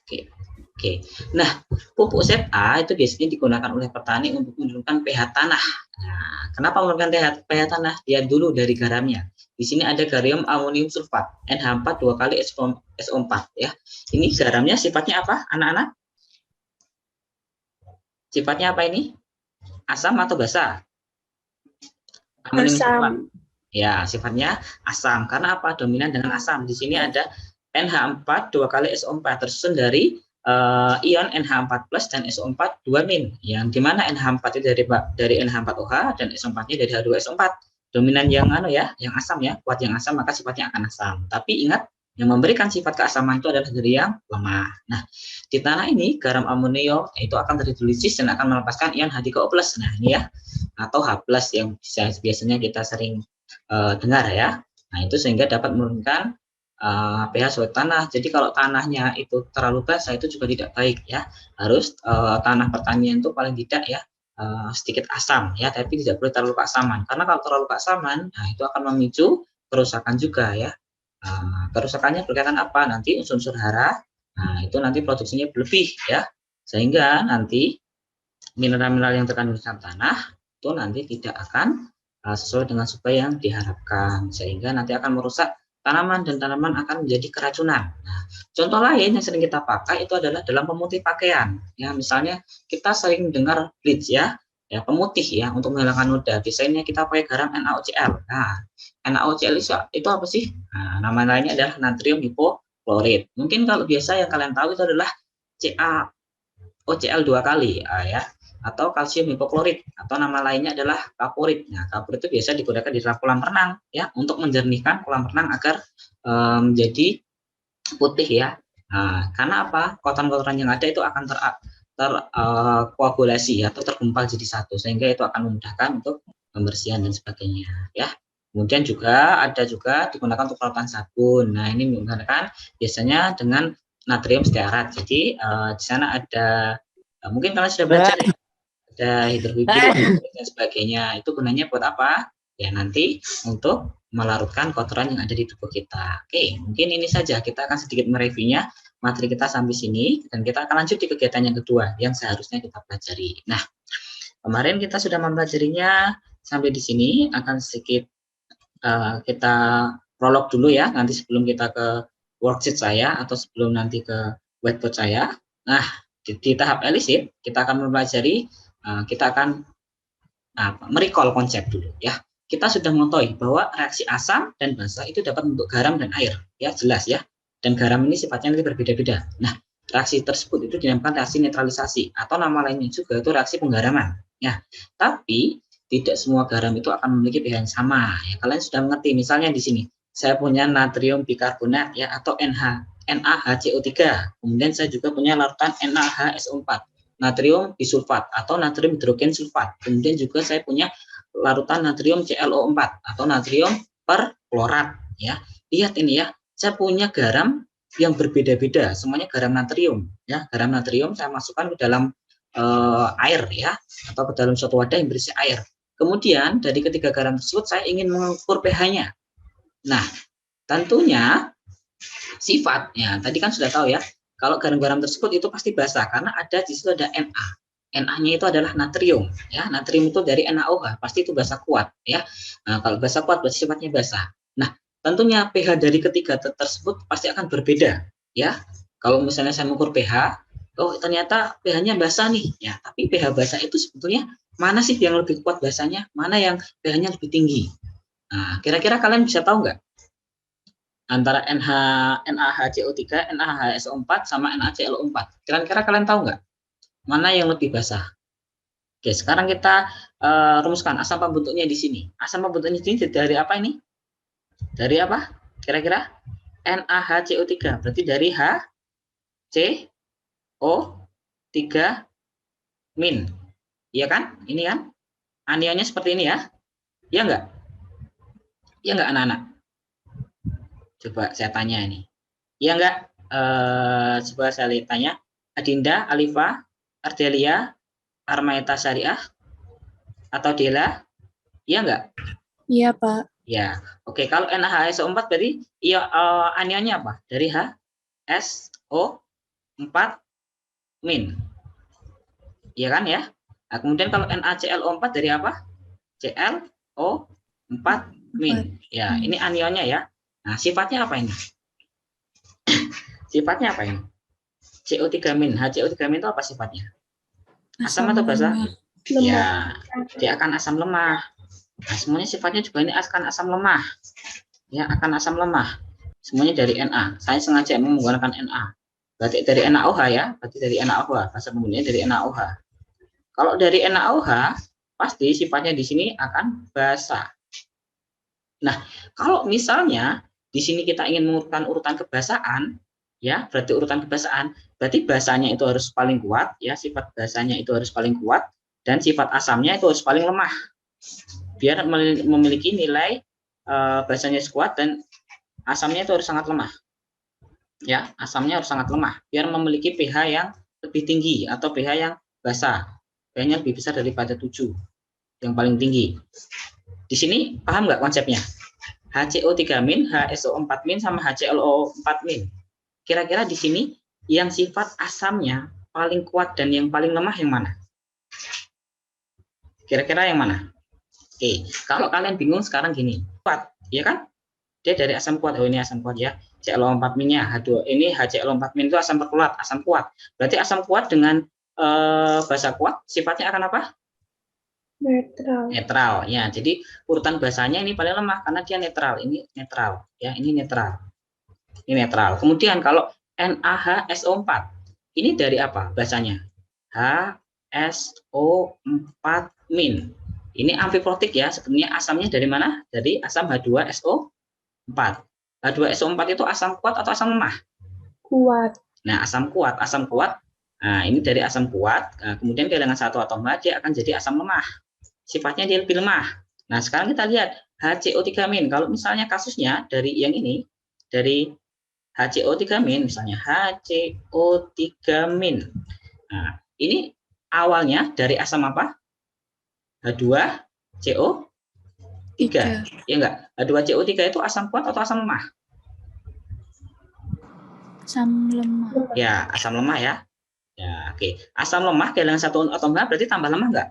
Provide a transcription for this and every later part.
Oke. Oke. Nah, pupuk ZA itu biasanya digunakan oleh petani untuk menurunkan pH tanah. Nah, kenapa menurunkan pH tanah? Lihat dulu dari garamnya. Di sini ada garam amonium sulfat, NH4 2 kali SO4 ya. Ini garamnya sifatnya apa, anak-anak? Sifatnya apa ini? Asam atau basa? Amonium sulfat. Asam. Ya, sifatnya asam. Karena apa? Dominan dengan asam. Di sini ada NH4 2 kali SO4 tersusun dari ion NH4 plus dan SO4 2 min. Yang dimana NH4 itu dari NH4OH dan SO4-nya dari H2SO4. Dominan yang yang asam ya, kuat yang asam maka sifatnya akan asam. Tapi ingat, yang memberikan sifat keasaman itu adalah dari yang lemah. Nah, di tanah ini garam amonium itu akan terhidrolisis dan akan melepaskan ion H3O+. Nah, ini ya, atau H+ yang biasanya kita sering dengar ya. Nah, itu sehingga dapat menurunkan pH suhu tanah. Jadi kalau tanahnya itu terlalu basah itu juga tidak baik ya. Harus tanah pertanian itu paling tidak ya sedikit asam ya, tapi tidak boleh terlalu keasaman. Karena kalau terlalu keasaman, nah itu akan memicu kerusakan juga ya. Kerusakannya berkaitan apa? Nanti unsur-unsur hara, nah itu nanti produksinya berlebih ya. Sehingga nanti mineral-mineral yang terkandung dalam tanah itu nanti tidak akan sesuai dengan suplai yang diharapkan, sehingga nanti akan merusak tanaman dan tanaman akan menjadi keracunan. Nah, contoh lain yang sering kita pakai itu adalah dalam pemutih pakaian. Ya, misalnya kita sering dengar bleach ya, pemutih ya untuk menghilangkan noda. Biasanya kita pakai garam NaOCl. Nah, NaOCl itu apa sih? Nah, nama lainnya adalah natrium hipoklorit. Mungkin kalau biasa yang kalian tahu itu adalah CaOCl 2 kali ya, atau kalsium hipoklorit, atau nama lainnya adalah kaporit. Nah, kaporit itu biasa digunakan di dalam kolam renang ya untuk menjernihkan kolam renang agar menjadi putih ya. Nah, karena apa? Kotoran-kotoran yang ada itu akan terkoagulasi atau tergumpal jadi satu, sehingga itu akan memudahkan untuk pembersihan dan sebagainya ya. Kemudian juga ada juga digunakan untuk perawatan sabun. Nah, ini menggunakan biasanya dengan natrium stearat. Jadi di sana ada mungkin kalian sudah belajar ya, ada hidrohidro dan sebagainya. Itu gunanya buat apa? Ya nanti untuk melarutkan kotoran yang ada di tubuh kita. Oke, mungkin ini saja kita akan sedikit mereviewnya materi kita sampai sini dan kita akan lanjut di kegiatan yang kedua yang seharusnya kita pelajari. Nah, kemarin kita sudah mempelajarinya sampai di sini, akan sedikit kita prolog dulu ya, nanti sebelum kita ke worksheet saya atau sebelum nanti ke whiteboard saya. Nah, di tahap elicit kita akan mempelajari, kita akan merecall konsep dulu ya. Kita sudah mengetahui bahwa reaksi asam dan basa itu dapat membentuk garam dan air, ya jelas ya. Dan garam ini sifatnya nanti berbeda-beda. Nah, reaksi tersebut itu dinamakan reaksi netralisasi atau nama lainnya juga itu reaksi penggaraman. Ya, tapi tidak semua garam itu akan memiliki pH yang sama. Ya, kalian sudah mengerti. Misalnya di sini saya punya natrium bikarbonat ya atau NaHCO3. Kemudian saya juga punya larutan NaHSO4, natrium bisulfat atau natrium hidrogen sulfat. Kemudian juga saya punya larutan natrium ClO4 atau natrium perklorat ya. Lihat ini ya, saya punya garam yang berbeda-beda, semuanya garam natrium ya. Garam natrium saya masukkan ke dalam air ya, atau ke dalam suatu wadah yang berisi air. Kemudian dari ketiga garam tersebut saya ingin mengukur pH-nya. Nah, tentunya sifatnya tadi kan sudah tahu ya, kalau garam-garam tersebut itu pasti basa karena ada di situ ada Na. Na-nya itu adalah natrium ya. Natrium itu dari NaOH, pasti itu basa kuat ya. Nah, kalau basa kuat berarti sifatnya basa. Nah, tentunya pH dari ketiga tersebut pasti akan berbeda ya. Kalau misalnya saya mengukur pH, oh ternyata pH-nya basa nih ya, tapi pH basa itu sebetulnya mana sih yang lebih kuat basanya, mana yang pH-nya lebih tinggi. Nah, kira-kira kalian bisa tahu nggak antara NaHCO3, NaHSO4 sama NaClO4? Kira-kira kalian tahu nggak mana yang lebih basah? Oke, sekarang kita rumuskan asam pembentuknya di sini. Asam pembentuknya di sini dari apa ini? Dari apa? Kira-kira? NaHCO3. Berarti dari HCO3 min. Iya kan? Ini kan? Anionnya seperti ini ya. Iya nggak? Iya nggak anak-anak? Coba saya tanya ini. Iya nggak? Coba saya tanya. Adinda, Alifa, Ardelia, Armaita Syariah, atau Dela? Iya nggak? Iya, Pak. Ya, oke. Kalau NaHSO4 berarti iya, anionnya apa? Dari HSO4. min. Iya kan ya? Nah, kemudian kalau NaClO4 dari apa? ClO4 min. Ya, ini anionnya ya. Nah, sifatnya apa ini? Sifatnya apa ini? CO3 min. HCO3 min itu apa sifatnya? Asam atau basa? Ya, dia akan asam lemah. Nah, semuanya sifatnya juga ini akan asam lemah. Ya, akan asam lemah. Semuanya dari Na. Saya sengaja menggunakan Na. Berarti dari NaOH ya. Berarti dari NaOH. Bahasa pembunuhnya dari NaOH. Kalau dari NaOH, pasti sifatnya di sini akan basa. Nah, kalau misalnya di sini kita ingin mengurutkan urutan kebasaan, ya, berarti urutan kebasaan, berarti basanya itu harus paling kuat, ya, sifat basanya itu harus paling kuat, dan sifat asamnya itu harus paling lemah, biar memiliki nilai basanya kuat dan asamnya itu harus sangat lemah, ya, asamnya harus sangat lemah, biar memiliki pH yang lebih tinggi atau pH yang basa, pH-nya lebih besar daripada 7, yang paling tinggi. Di sini paham nggak konsepnya? HCO3 min, HSO4 min, sama HClO4 min. Kira-kira di sini yang sifat asamnya paling kuat dan yang paling lemah yang mana? Kira-kira yang mana? Oke, kalau kalian bingung sekarang gini, kuat, ya kan? Dia dari asam kuat. Oh, ini asam kuat ya. ClO4 minnya H2. Ini HClO4 min itu asam perkuat, asam kuat. Berarti asam kuat dengan basa kuat sifatnya akan apa? Netral ya. Jadi urutan basanya ini paling lemah karena dia netral. Ini netral ya, ini netral. Ini netral. Kemudian kalau NaHSO4 ini dari apa basanya? HSO4 min. Ini amfiprotik ya. Sebenarnya asamnya dari mana? Dari asam H2SO4. H2SO4 itu asam kuat atau asam lemah? Kuat. Nah, asam kuat. Nah, ini dari asam kuat. Nah, kemudian kehilangan satu atom H, dia akan jadi asam lemah. Sifatnya dia lebih lemah. Nah, sekarang kita lihat HCO3 min. Kalau misalnya kasusnya dari yang ini, dari HCO3 min, misalnya HCO3 min. Nah, ini awalnya dari asam apa? H2CO3. Ya enggak? H2CO3 itu asam kuat atau asam lemah? Asam lemah. Ya, asam lemah ya. Ya, oke. Asam lemah kehilangan satu atom H berarti tambah lemah enggak?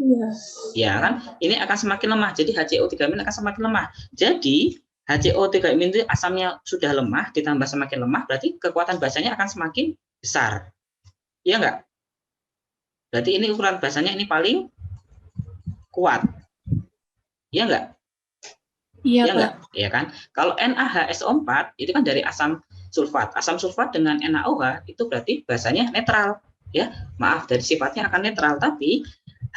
Iya. Ya kan, ini akan semakin lemah. Jadi HCO3 min akan semakin lemah. Jadi HCO3 min itu asamnya sudah lemah ditambah semakin lemah, berarti kekuatan basanya akan semakin besar. Iya enggak? Berarti ini ukuran basanya ini paling kuat. Iya enggak? Iya, Ya Pak. enggak? Ya kan? Kalau NaHSO4 itu kan dari asam sulfat. Asam sulfat dengan NaOH itu berarti basanya netral. Ya, maaf, dari sifatnya akan netral, tapi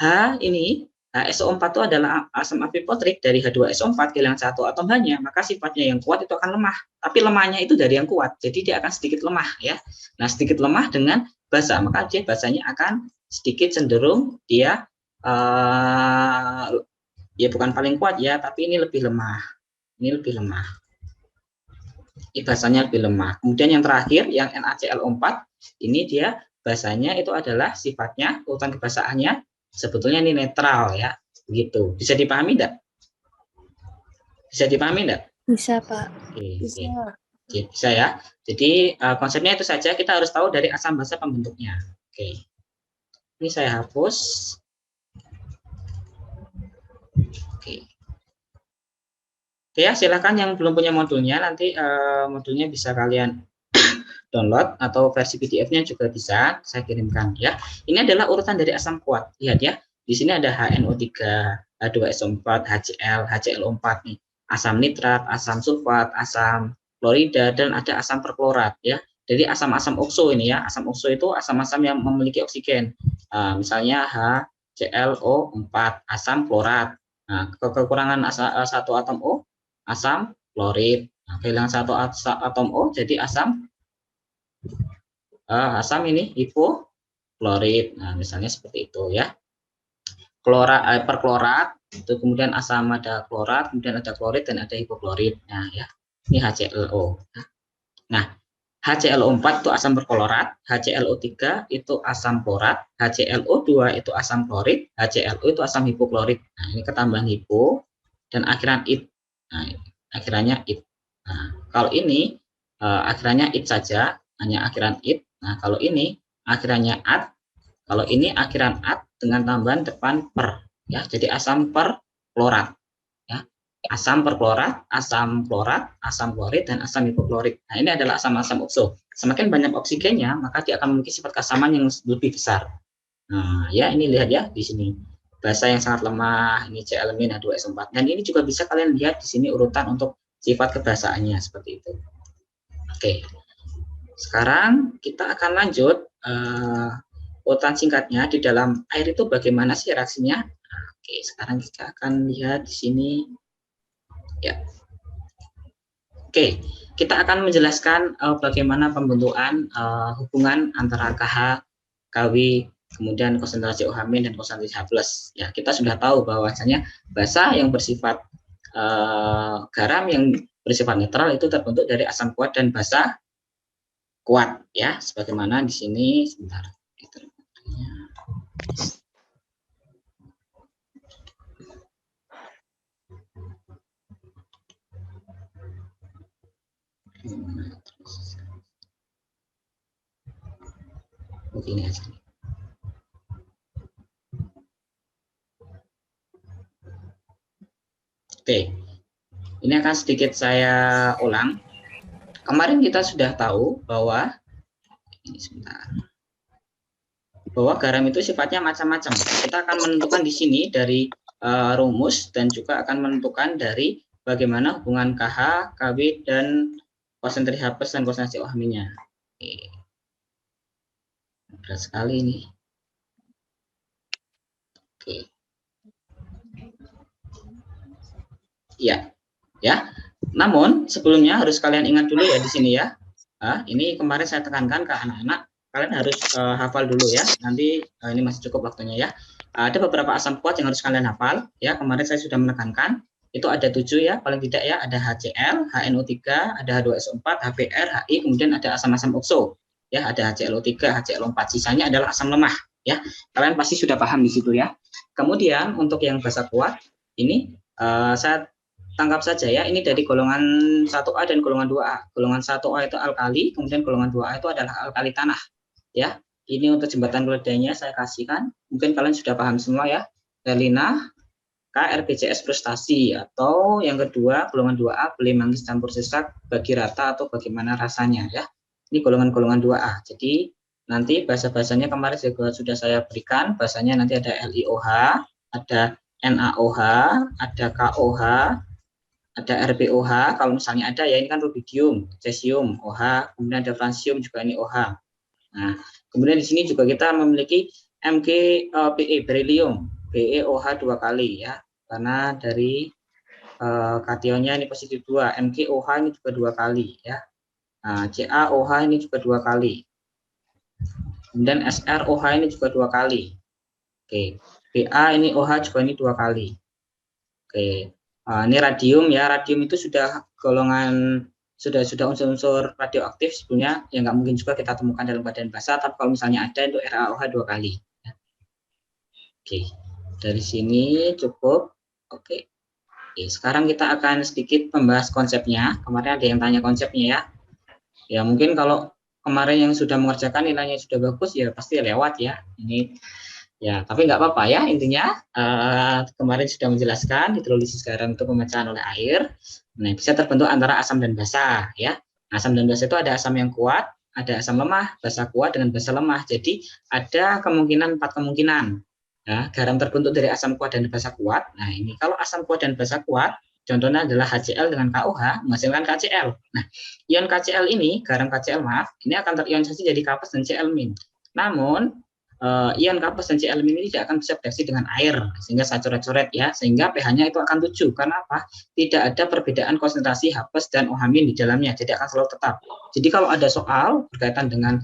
H ini HSO4 itu adalah asam amfipotrik dari H2SO4 kehilangan satu atom H-nya, maka sifatnya yang kuat itu akan lemah. Tapi lemahnya itu dari yang kuat, jadi dia akan sedikit lemah ya. Nah, sedikit lemah dengan basa, maka dia basanya akan sedikit cenderung dia ya bukan paling kuat ya, tapi ini lebih lemah. Ini lebih lemah. Ini basanya lebih lemah. Kemudian yang terakhir yang NaClO4 ini dia basanya itu adalah sifatnya urutan kebasaannya sebetulnya ini netral ya, begitu. Bisa dipahami enggak? Bisa dipahami enggak? Bisa, Pak. Oke, Bisa. oke, bisa ya. Jadi konsepnya itu saja, kita harus tahu dari asam basa pembentuknya. Oke. Ini saya hapus. Oke. Oke ya, silakan yang belum punya modulnya nanti modulnya bisa kalian download atau versi PDF-nya juga bisa saya kirimkan ya. Ini adalah urutan dari asam kuat. Lihat ya. Di sini ada HNO3, H2SO4, HCl, HClO4 nih. Asam nitrat, asam sulfat, asam klorida dan ada asam perklorat ya. Jadi asam-asam okso ini ya. Asam okso itu asam-asam yang memiliki oksigen. Misalnya HClO4, asam klorat. Nah, kekurangan satu atom O, asam klorid. Nah, kehilangan satu atom O jadi asam ini hipoklorid. Nah, misalnya seperti itu ya. Perklorat itu kemudian asam ada klorat, kemudian ada klorid dan ada hipoklorid. Nah, ya. Ini HClO. Nah, HClO4 itu asam perklorat, HClO3 itu asam klorat, HClO2 itu asam klorid, HClO itu asam hipoklorid. Nah, ini ketambahan hipo dan akhiran it. Nah, akhirannya it. Nah, kalau ini akhirannya it saja. hanya akhiran it. Nah, kalau ini akhirannya at, kalau ini akhiran at dengan tambahan depan per, ya. Jadi asam perklorat, ya. Asam perklorat, asam klorat, asam klorid, dan asam hipoklorik. Nah, ini adalah asam-asam okso. Semakin banyak oksigennya, maka dia akan memiliki sifat keasaman yang lebih besar. Nah, ya ini lihat ya di sini. Basa yang sangat lemah, ini Cl- H2SO4. Dan ini juga bisa kalian lihat di sini urutan untuk sifat kebasaannya seperti itu. Oke. Sekarang kita akan lanjut urutan singkatnya di dalam air itu bagaimana sih reaksinya. Nah, oke, sekarang kita akan lihat di sini. Ya. Oke, kita akan menjelaskan bagaimana pembentukan hubungan antara KH, KW, kemudian konsentrasi OH- dan konsentrasi H+. Ya, kita sudah tahu bahwasanya basa yang bersifat garam yang bersifat netral itu terbentuk dari asam kuat dan basa kuat, ya, sebagaimana di sini. Sebentar. Begini aja. Oke, ini akan sedikit saya ulang. Kemarin kita sudah tahu bahwa ini sebentar. Bahwa garam itu sifatnya macam-macam. Kita akan menentukan di sini dari rumus dan juga akan menentukan dari bagaimana hubungan KH, KW, dan konsentrasi H+ dan konsentrasi OH-nya. Berat sekali ini. Oke. Iya, ya. Namun sebelumnya harus kalian ingat dulu ya di sini ya. Ini kemarin saya tekankan ke anak-anak, kalian harus hafal dulu ya. Nanti ini masih cukup waktunya ya. Ada beberapa asam kuat yang harus kalian hafal ya. Kemarin saya sudah menekankan itu ada 7 ya, paling tidak ya. Ada HCl, HNO3, ada H2SO4, HBr, HI, kemudian ada asam-asam okso. Ya, ada HClO3, HClO4. Sisanya adalah asam lemah ya. Kalian pasti sudah paham di situ ya. Kemudian untuk yang basa kuat ini saya tangkap saja ya, ini dari golongan 1A dan golongan 2A. Golongan 1A itu alkali, kemudian golongan 2A itu adalah alkali tanah. Ya, ini untuk jembatan keledainya saya kasihkan. Mungkin kalian sudah paham semua ya. Relina, KRBCS frustasi, atau yang kedua golongan 2A beli manggis campur sesak bagi rata atau bagaimana rasanya ya. Ini golongan-golongan 2A. Jadi nanti bahasa-bahasanya kemarin juga sudah saya berikan. Bahasanya nanti ada LiOH, ada NaOH, ada KOH, ada RbOH, kalau misalnya ada ya, ini kan rubidium, cesium, OH, kemudian ada fransium juga ini OH. Nah, kemudian di sini juga kita memiliki MgPe, berilium, BeOH 2 kali ya, karena dari kationnya ini positif 2, MgOH ini juga 2 kali ya. Nah, CaOH ini juga 2 kali. Kemudian SrOH ini juga 2 kali. Oke, Ba ini OH juga ini 2 kali. Oke. Ini radium ya, radium itu sudah golongan sudah unsur-unsur radioaktif sebetulnya yang nggak mungkin juga kita temukan dalam keadaan basah, tapi kalau misalnya ada itu RaOH 2 kali. Oke, dari sini cukup. Oke. Oke, sekarang kita akan sedikit membahas konsepnya. Kemarin ada yang tanya konsepnya ya. Ya mungkin kalau kemarin yang sudah mengerjakan nilainya sudah bagus ya pasti lewat ya. Ini ya, tapi nggak apa-apa ya, intinya kemarin sudah menjelaskan hidrolisis garam itu pemecahan oleh air. Nah, bisa terbentuk antara asam dan basa ya. Asam dan basa itu ada asam yang kuat, ada asam lemah, basa kuat dengan basa lemah. Jadi ada kemungkinan 4 kemungkinan. Nah, garam terbentuk dari asam kuat dan basa kuat. Nah, ini kalau asam kuat dan basa kuat, contohnya adalah HCl dengan KOH menghasilkan KCl. Nah, ion KCl ini, garam KCl maaf, ini akan terionisasi jadi kapas dan Cl-. Namun ion kapas dan Cl- ini tidak akan bisa bereaksi dengan air sehingga saya coret-coret ya, sehingga pH-nya itu akan 7. Karena apa? Tidak ada perbedaan konsentrasi H+ dan OH- di dalamnya, jadi akan selalu tetap. Jadi kalau ada soal berkaitan dengan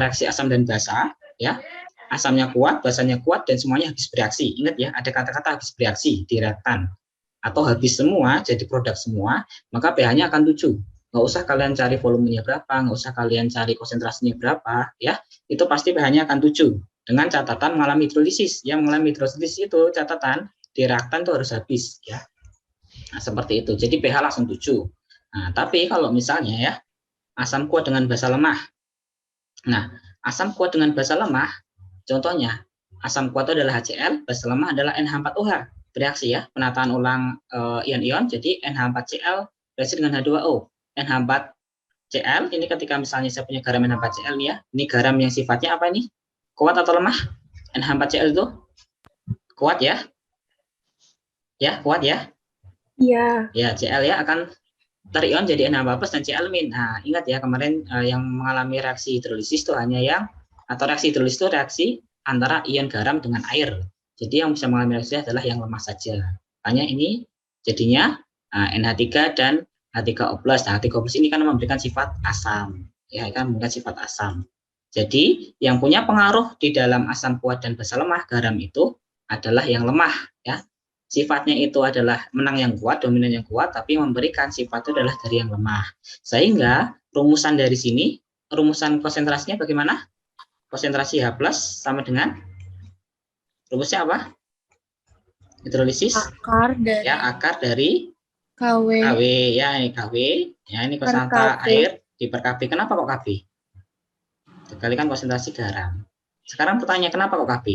reaksi asam dan basa ya, asamnya kuat, basanya kuat, dan semuanya habis bereaksi. Ingat ya, ada kata-kata habis bereaksi di reaktan atau habis semua jadi produk semua, maka pH-nya akan 7. Nggak usah kalian cari volumenya berapa, nggak usah kalian cari konsentrasinya berapa ya, itu pasti pH-nya akan 7 dengan catatan mengalami hidrolisis. Yang mengalami hidrolisis itu catatan di reaktan itu harus habis ya. Nah, seperti itu. Jadi pH langsung 7. Nah, tapi kalau misalnya ya asam kuat dengan basa lemah. Nah, asam kuat dengan basa lemah, contohnya asam kuat itu adalah HCl, basa lemah adalah NH4OH. Bereaksi ya, penataan ulang ion-ion, jadi NH4Cl bereaksi dengan H2O. NH4Cl ini ketika misalnya saya punya garam NH4Cl nih ya, ini garam yang sifatnya apa ini? Kuat atau lemah? NH4Cl itu kuat ya? Ya, kuat ya? Iya. Ya, Cl ya akan terion jadi NH4 plus dan Cl min. Nah, ingat ya kemarin yang mengalami reaksi hidrolisis itu hanya yang atau reaksi hidrolisis itu reaksi antara ion garam dengan air. Jadi yang bisa mengalami reaksi adalah yang lemah saja. Hanya ini jadinya NH3 dan H3O+. Nah, H3O+ ini kan memberikan sifat asam. Ya, kan memberikan sifat asam. Jadi, yang punya pengaruh di dalam asam kuat dan basa lemah garam itu adalah yang lemah ya. Sifatnya itu adalah menang yang kuat, dominan yang kuat, tapi memberikan sifat itu adalah dari yang lemah. Sehingga rumusan dari sini, rumusan konsentrasinya bagaimana? Konsentrasi H plus sama dengan rumusnya apa? Hidrolisis Akar dari ya, akar dari KW KW ya, ini KW ya, ini konsentrasi per air di per Kb. Kenapa kok Kb? Dikalikan konsentrasi garam. Sekarang pertanyaan, kenapa kok Kb?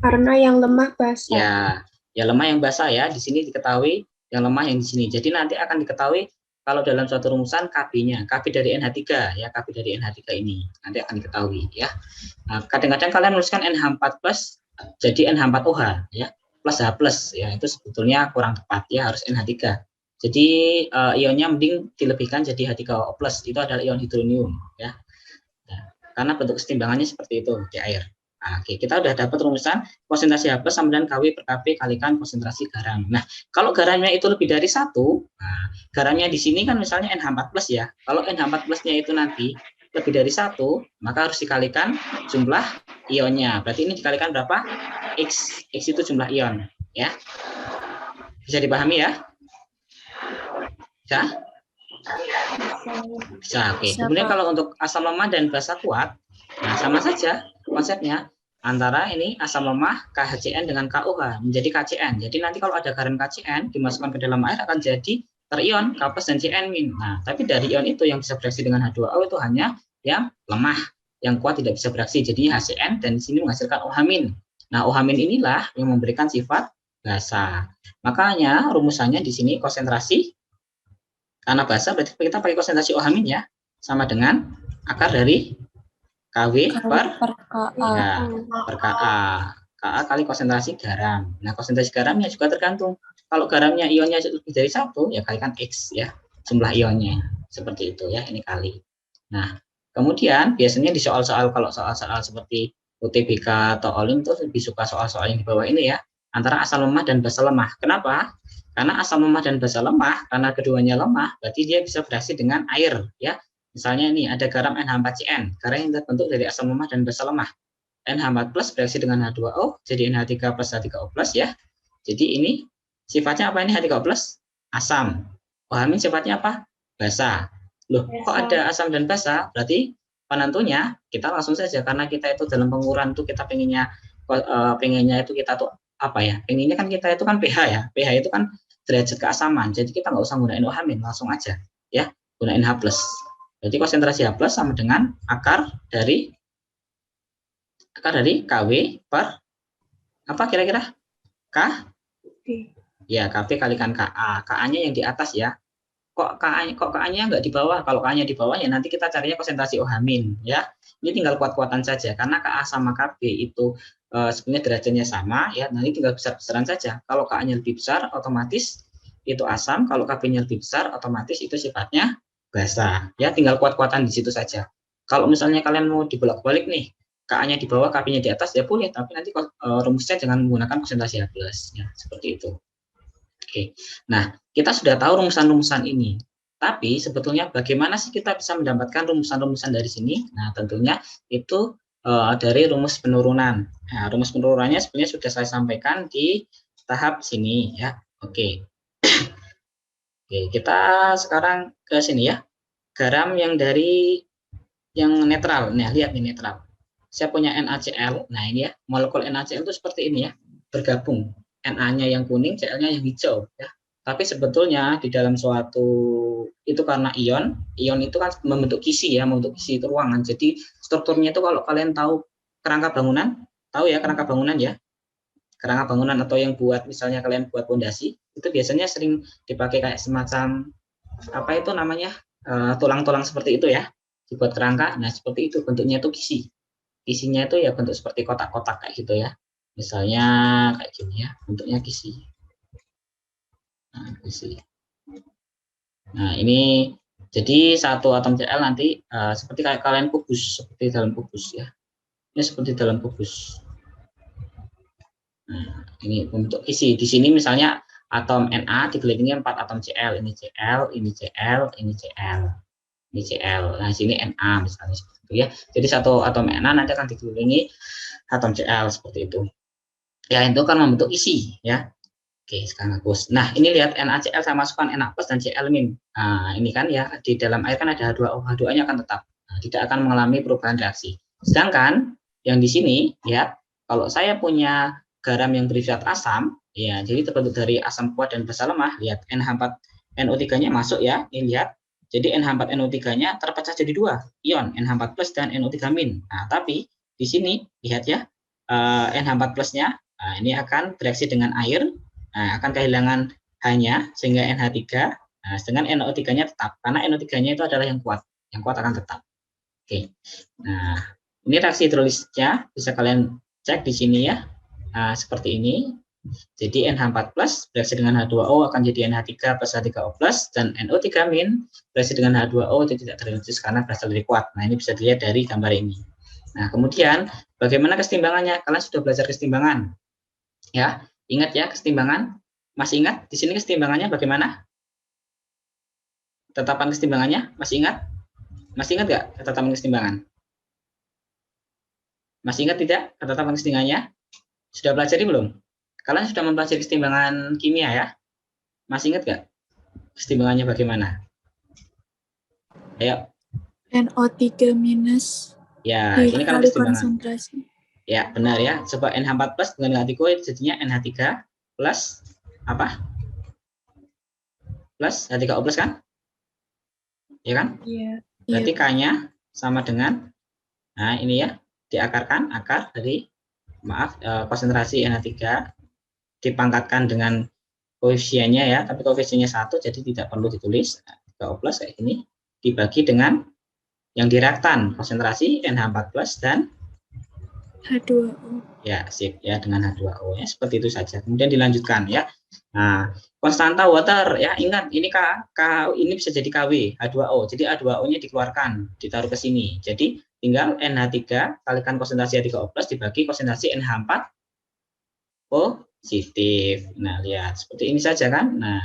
karena yang lemah basah. Ya lemah yang basah ya. Di sini diketahui yang lemah yang di sini. Jadi nanti akan diketahui kalau dalam suatu rumusan Kb-nya, Kb dari NH3 ya, Kb dari NH3 ini nanti akan diketahui ya. Nah, kadang-kadang kalian menuliskan NH4 plus jadi NH4OH ya, plus H plus ya, itu sebetulnya kurang tepat ya, harus NH3. Jadi ionnya mending dilebihkan jadi H3O plus, itu adalah ion hidronium ya. Nah, karena bentuk kesetimbangannya seperti itu di air. Nah, oke, kita udah dapat rumusan konsentrasi H plus sama dengan KW per Kb kalikan konsentrasi garam. Nah, kalau garamnya itu lebih dari 1, nah, garamnya di sini kan misalnya NH4 plus ya. Kalau NH4 plusnya itu nanti lebih dari 1, maka harus dikalikan jumlah ionnya. Berarti ini dikalikan berapa? X. X itu jumlah ion. Ya. Bisa dipahami ya? Bisa? Bisa, oke. Kemudian kalau untuk asam lemah dan basa kuat, nah sama saja konsepnya, antara ini asam lemah KHCN dengan KOH menjadi KCN. Jadi nanti kalau ada garam KCN dimasukkan ke dalam air akan jadi terion K plus dan Cn min. Nah, tapi dari ion itu yang bisa bereaksi dengan H2O itu hanya yang lemah, yang kuat tidak bisa bereaksi. Jadi HCN dan di sini menghasilkan OH min. Nah, OH min inilah yang memberikan sifat basa. Makanya rumusannya di sini konsentrasi, karena basa berarti kita pakai konsentrasi OH min ya, sama dengan akar dari KW per ya, per Ka. Ka kali konsentrasi garam. Nah, konsentrasi garamnya juga tergantung. Kalau garamnya ionnya lebih dari 1, ya kalikan X ya, jumlah ionnya. Seperti itu ya, ini kali. Nah, kemudian biasanya di soal-soal, kalau soal-soal seperti UTBK atau OLIM itu lebih suka soal-soal yang di bawah ini ya, antara asam lemah dan basa lemah. Kenapa? Karena asam lemah dan basa lemah, karena keduanya lemah, berarti dia bisa bereaksi dengan air ya. Misalnya ini ada garam NH4Cn, garam yang terbentuk dari asam lemah dan basa lemah. NH4 plus bereaksi dengan H2O, jadi NH3 plus H3O plus ya. Jadi ini sifatnya apa ini H3O plus? Asam. OH min sifatnya apa? Basa. Loh, kok ada asam dan basa? Berarti penentunya kita langsung saja, karena kita itu dalam pengukuran tuh kita pengennya itu kita tuh apa ya? Pengennya kan kita itu kan pH ya. pH itu kan derajat keasaman. Jadi kita nggak usah gunain OH min, langsung aja ya, gunain H plus. Jadi konsentrasi H plus sama dengan akar dari KW per apa kira-kira? K? Ya, Kb kalikan Ka. Ka-nya yang di atas ya. Kok Ka-nya nggak di bawah? Kalau Ka-nya di bawah ya nanti kita carinya konsentrasi OH min ya. Ini tinggal kuat-kuatan saja karena Ka sama Kb itu sebenarnya derajatnya sama ya. Nanti tinggal besar-besaran saja. Kalau Ka-nya lebih besar otomatis itu asam, kalau Kb-nya lebih besar otomatis itu sifatnya basa. Ya, tinggal kuat-kuatan di situ saja. Kalau misalnya kalian mau dibolak-balik nih, Ka-nya di bawah, Kb-nya di atas, ya boleh, tapi nanti rumusnya jangan menggunakan konsentrasi H+, ya, seperti itu. Oke, nah kita sudah tahu rumusan-rumusan ini, tapi sebetulnya bagaimana sih kita bisa mendapatkan rumusan-rumusan dari sini? Nah, tentunya itu dari rumus penurunan. Nah, rumus penurunannya sebenarnya sudah saya sampaikan di tahap sini, ya. Oke. Oke, kita sekarang ke sini ya. Garam yang dari yang netral. Nah, lihat nih netral. Saya punya NaCl. Nah, ini ya, molekul NaCl itu seperti ini ya, bergabung. Na-nya yang kuning, Cl-nya yang hijau ya. Tapi sebetulnya di dalam suatu itu karena ion itu kan membentuk kisi ya, membentuk kisi itu ruangan. Jadi strukturnya itu kalau kalian tahu kerangka bangunan, tahu ya kerangka bangunan ya, kerangka bangunan atau yang buat misalnya kalian buat pondasi itu biasanya sering dipakai kayak semacam apa itu namanya tulang-tulang seperti itu ya, dibuat kerangka. Nah seperti itu bentuknya itu kisi. Kisinya itu ya bentuk seperti kotak-kotak kayak gitu ya. Misalnya kayak gini ya, bentuknya kisi. Nah, kisi. Nah, ini jadi satu atom Cl nanti seperti kayak kalian kubus, seperti dalam kubus ya. Ini seperti dalam kubus. Nah, ini bentuk isi. Di sini misalnya atom Na dikelilingi 4 atom Cl. Ini Cl, ini Cl, ini Cl, ini Cl. Nah, di sini Na misalnya seperti itu ya. Jadi satu atom Na nanti akan dikelilingi atom Cl seperti itu. Ya, itu kan membentuk isi ya. Oke, sekarang hapus. Nah, ini lihat NaCl saya masukkan Na plus dan Cl min. Nah, ini kan ya, di dalam air kan ada H2O. H2O-nya akan tetap. Nah, tidak akan mengalami perubahan reaksi. Sedangkan yang di sini, ya, kalau saya punya garam yang bersifat asam, ya, jadi terbentuk dari asam kuat dan basa lemah, lihat NH4NO3-nya masuk ya, ini lihat. Jadi NH4NO3-nya terpecah jadi dua, ion NH4 plus dan NO3 min. Nah, tapi di sini lihat ya, NH4 plusnya, nah, ini akan bereaksi dengan air. Nah, akan kehilangan H-nya sehingga NH3, nah, sedangkan NO3-nya tetap karena NO3-nya itu adalah yang kuat akan tetap. Oke. Nah, ini reaksi hidrolisnya bisa kalian cek di sini ya. Nah, seperti ini. Jadi NH4 plus bereaksi dengan H2O akan jadi NH3 plus H3O plus dan NO3 min bereaksi dengan H2O itu tidak terhidrolis karena berasal dari kuat. Nah, ini bisa dilihat dari gambar ini. Nah, kemudian bagaimana kesetimbangannya? Kalian sudah belajar kesetimbangan. Ya, ingat ya kesetimbangan. Masih ingat di sini kesetimbangannya bagaimana? Tetapan kesetimbangannya masih ingat? Masih ingat nggak tetapan kesetimbangan? Masih ingat tidak tetapan kesetimbangannya? Sudah pelajari belum? Kalian sudah mempelajari kesetimbangan kimia ya? Masih ingat nggak kesetimbangannya bagaimana? Ayo. NO3 minus Ya, ini kan kesetimbangan. konsentrasi. Ya, benar ya. Coba NH4 plus dengan NH3 itu jadinya NH3 plus apa? Plus H3O plus kan? Ya kan? Iya. Berarti K-nya sama dengan, nah ini ya, diakarkan, akar dari, maaf, konsentrasi NH3, dipangkatkan dengan koefisiennya ya, tapi koefisiennya 1, jadi tidak perlu ditulis, H3O plus kayak ini, dibagi dengan yang direaktan, konsentrasi NH4 plus dan H2O. ya, sip ya, dengan H2O ya, seperti itu saja. Kemudian dilanjutkan ya. Nah, konstanta water ya, ingat ini ini bisa jadi Kw, H2O. Jadi H2O-nya dikeluarkan, ditaruh ke sini. Jadi tinggal NH3 kalikan konsentrasi H3O plus dibagi konsentrasi NH4 positif. Nah, lihat seperti ini saja kan. Nah,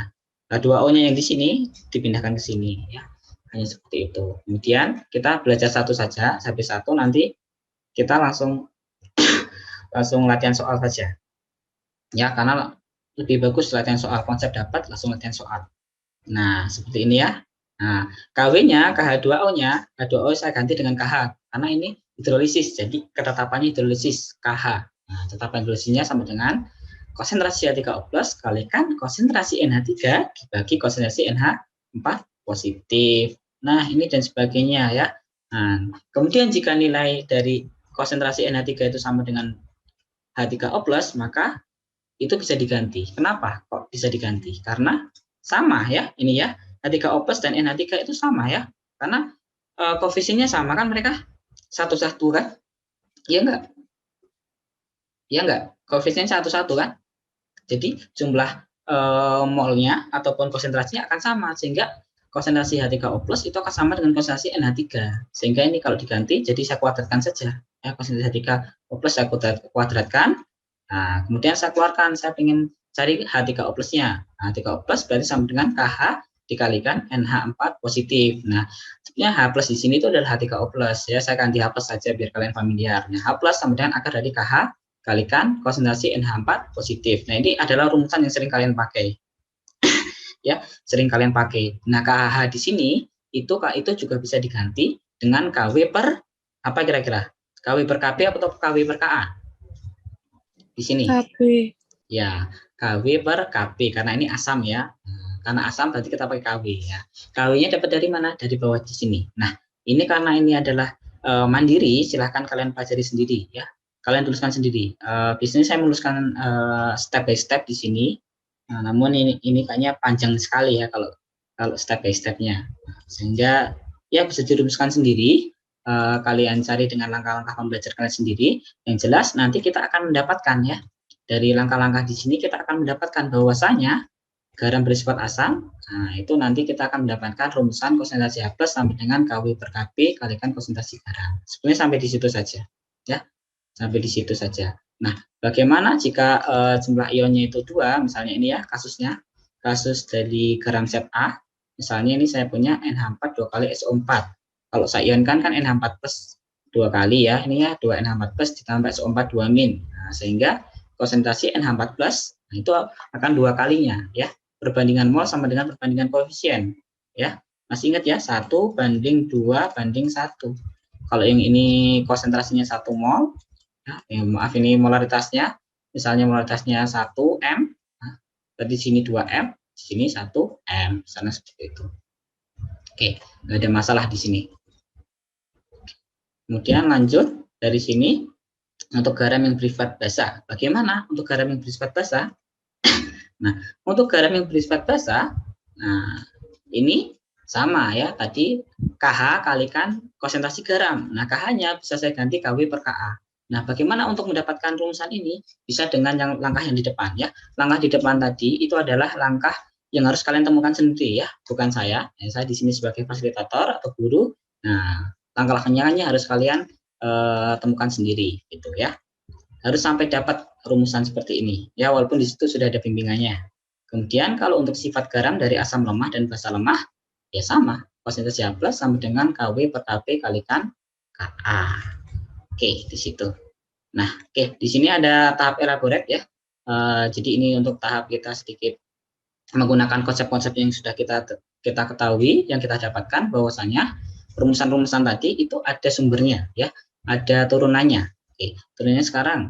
H2O-nya yang di sini dipindahkan ke sini ya. Hanya seperti itu. Kemudian kita belajar satu saja sampai satu, nanti kita langsung latihan soal saja. Ya, karena lebih bagus latihan soal, konsep dapat langsung latihan soal. Nah, seperti ini ya. Nah, KW-nya, KH2O-nya, H2O saya ganti dengan KH karena ini hidrolisis. Jadi ketetapannya hidrolisis KH. Nah, tetapan hidrolisisnya sama dengan konsentrasi H3O plus kalikan konsentrasi NH3 dibagi konsentrasi NH4 positif. Nah, ini dan sebagainya ya. Nah, kemudian jika nilai dari konsentrasi NH3 itu sama dengan H3O plus, maka itu bisa diganti. Kenapa kok bisa diganti? Karena sama ya, ini ya, H3O plus dan NH3 itu sama ya. Karena koefisiennya sama kan mereka satu-satu kan? Iya enggak? Iya enggak? Koefisiennya satu-satu kan? Jadi jumlah molnya ataupun konsentrasinya akan sama, sehingga konsentrasi H3O plus itu akan sama dengan konsentrasi NH3. Sehingga ini kalau diganti, jadi saya kuadratkan saja. Ya, konsentrasi H3O plus saya kuadratkan. Nah, kemudian saya keluarkan, saya ingin cari H3O plusnya. H3O plus berarti sama dengan KH dikalikan NH4 positif. Nah, sebenarnya H plus di sini itu adalah H3O plus. Ya, saya ganti H plus saja biar kalian familiar. Nah, H plus sama dengan akar dari KH kalikan konsentrasi NH4 positif. Nah, ini adalah rumusan yang sering kalian pakai. Ya, sering kalian pakai. Nah, KH di sini itu juga bisa diganti dengan KW per apa kira-kira? KW per KB atau KW per KA? Di sini. KB. Ya, KW per KP, karena ini asam ya. Karena asam berarti kita pakai KW ya. KW-nya dapat dari mana? Dari bawah di sini. Nah, ini karena ini adalah mandiri, silahkan kalian pelajari sendiri ya. Kalian tuliskan sendiri. Biasanya saya menuliskan step by step di sini. Nah, namun ini kayaknya panjang sekali ya kalau step by stepnya. Sehingga ya bisa dirumuskan sendiri. Kalian cari dengan langkah-langkah pembelajaran kalian sendiri. Yang jelas nanti kita akan mendapatkan ya, dari langkah-langkah di sini kita akan mendapatkan bahwasanya garam bersifat asam. Nah, itu nanti kita akan mendapatkan rumusan konsentrasi H+ sampai dengan KW per KP kalikan konsentrasi garam. Sebenarnya sampai di situ saja ya. Sampai di situ saja. Nah, bagaimana jika jumlah ionnya itu 2, misalnya ini ya kasusnya. Kasus dari garam zat A. Misalnya ini saya punya NH4 2 kali SO4. Kalau saya ionkan kan NH4 plus 2 kali ya. Ini ya 2 NH4 plus ditambah SO4 2 min. Nah, sehingga konsentrasi NH4 plus itu akan 2 kalinya ya. Perbandingan mol sama dengan perbandingan koefisien ya. Masih ingat ya, 1 banding 2 banding 1. Kalau yang ini konsentrasinya 1 mol, ya, maaf ini molaritasnya, misalnya molaritasnya 1 M, nah, berarti sini 2 M, di sini 1 M, sana seperti itu. Oke, nggak ada masalah di sini. Kemudian lanjut dari sini untuk garam yang bersifat basah. Bagaimana untuk garam yang bersifat basah? Nah, untuk garam yang bersifat basah, nah ini sama ya, tadi KH kalikan konsentrasi garam. Nah, KH-nya bisa saya ganti KW per KA. Nah, bagaimana untuk mendapatkan rumusan ini? Bisa dengan langkah yang di depan ya. Langkah di depan tadi itu adalah langkah yang harus kalian temukan sendiri ya, bukan saya. Saya di sini sebagai fasilitator atau guru. Nah, langkah-langkahnya harus kalian temukan sendiri gitu ya. Harus sampai dapat rumusan seperti ini ya, walaupun di situ sudah ada bimbingannya. Kemudian kalau untuk sifat garam dari asam lemah dan basa lemah ya sama, konsentrasi H+ sama dengan KW per KP kalikan KA. Oke, di situ. Nah, oke, di sini ada tahap elaborate ya. Jadi ini untuk tahap kita sedikit menggunakan konsep-konsep yang sudah kita ketahui, yang kita dapatkan bahwasanya rumusan-rumusan tadi itu ada sumbernya ya, ada turunannya. Oke, turunannya sekarang.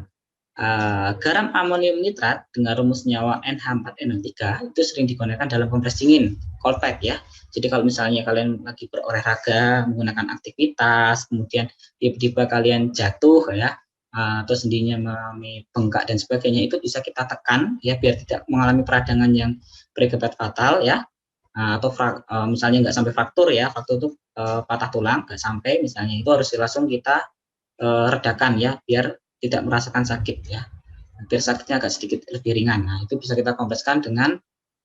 Garam amonium nitrat dengan rumus senyawa NH4NO3 itu sering digunakan dalam kompres dingin, cold pack ya. Jadi kalau misalnya kalian lagi berolahraga, menggunakan aktivitas, kemudian tiba-tiba kalian jatuh ya, atau sendinya mengalami bengkak dan sebagainya, itu bisa kita tekan ya biar tidak mengalami peradangan yang berakibat fatal ya. Atau misalnya nggak sampai fraktur ya, fraktur itu patah tulang, nggak sampai misalnya, itu harus langsung kita redakan ya biar tidak merasakan sakit ya, biar sakitnya agak sedikit lebih ringan. Nah, itu bisa kita kompreskan dengan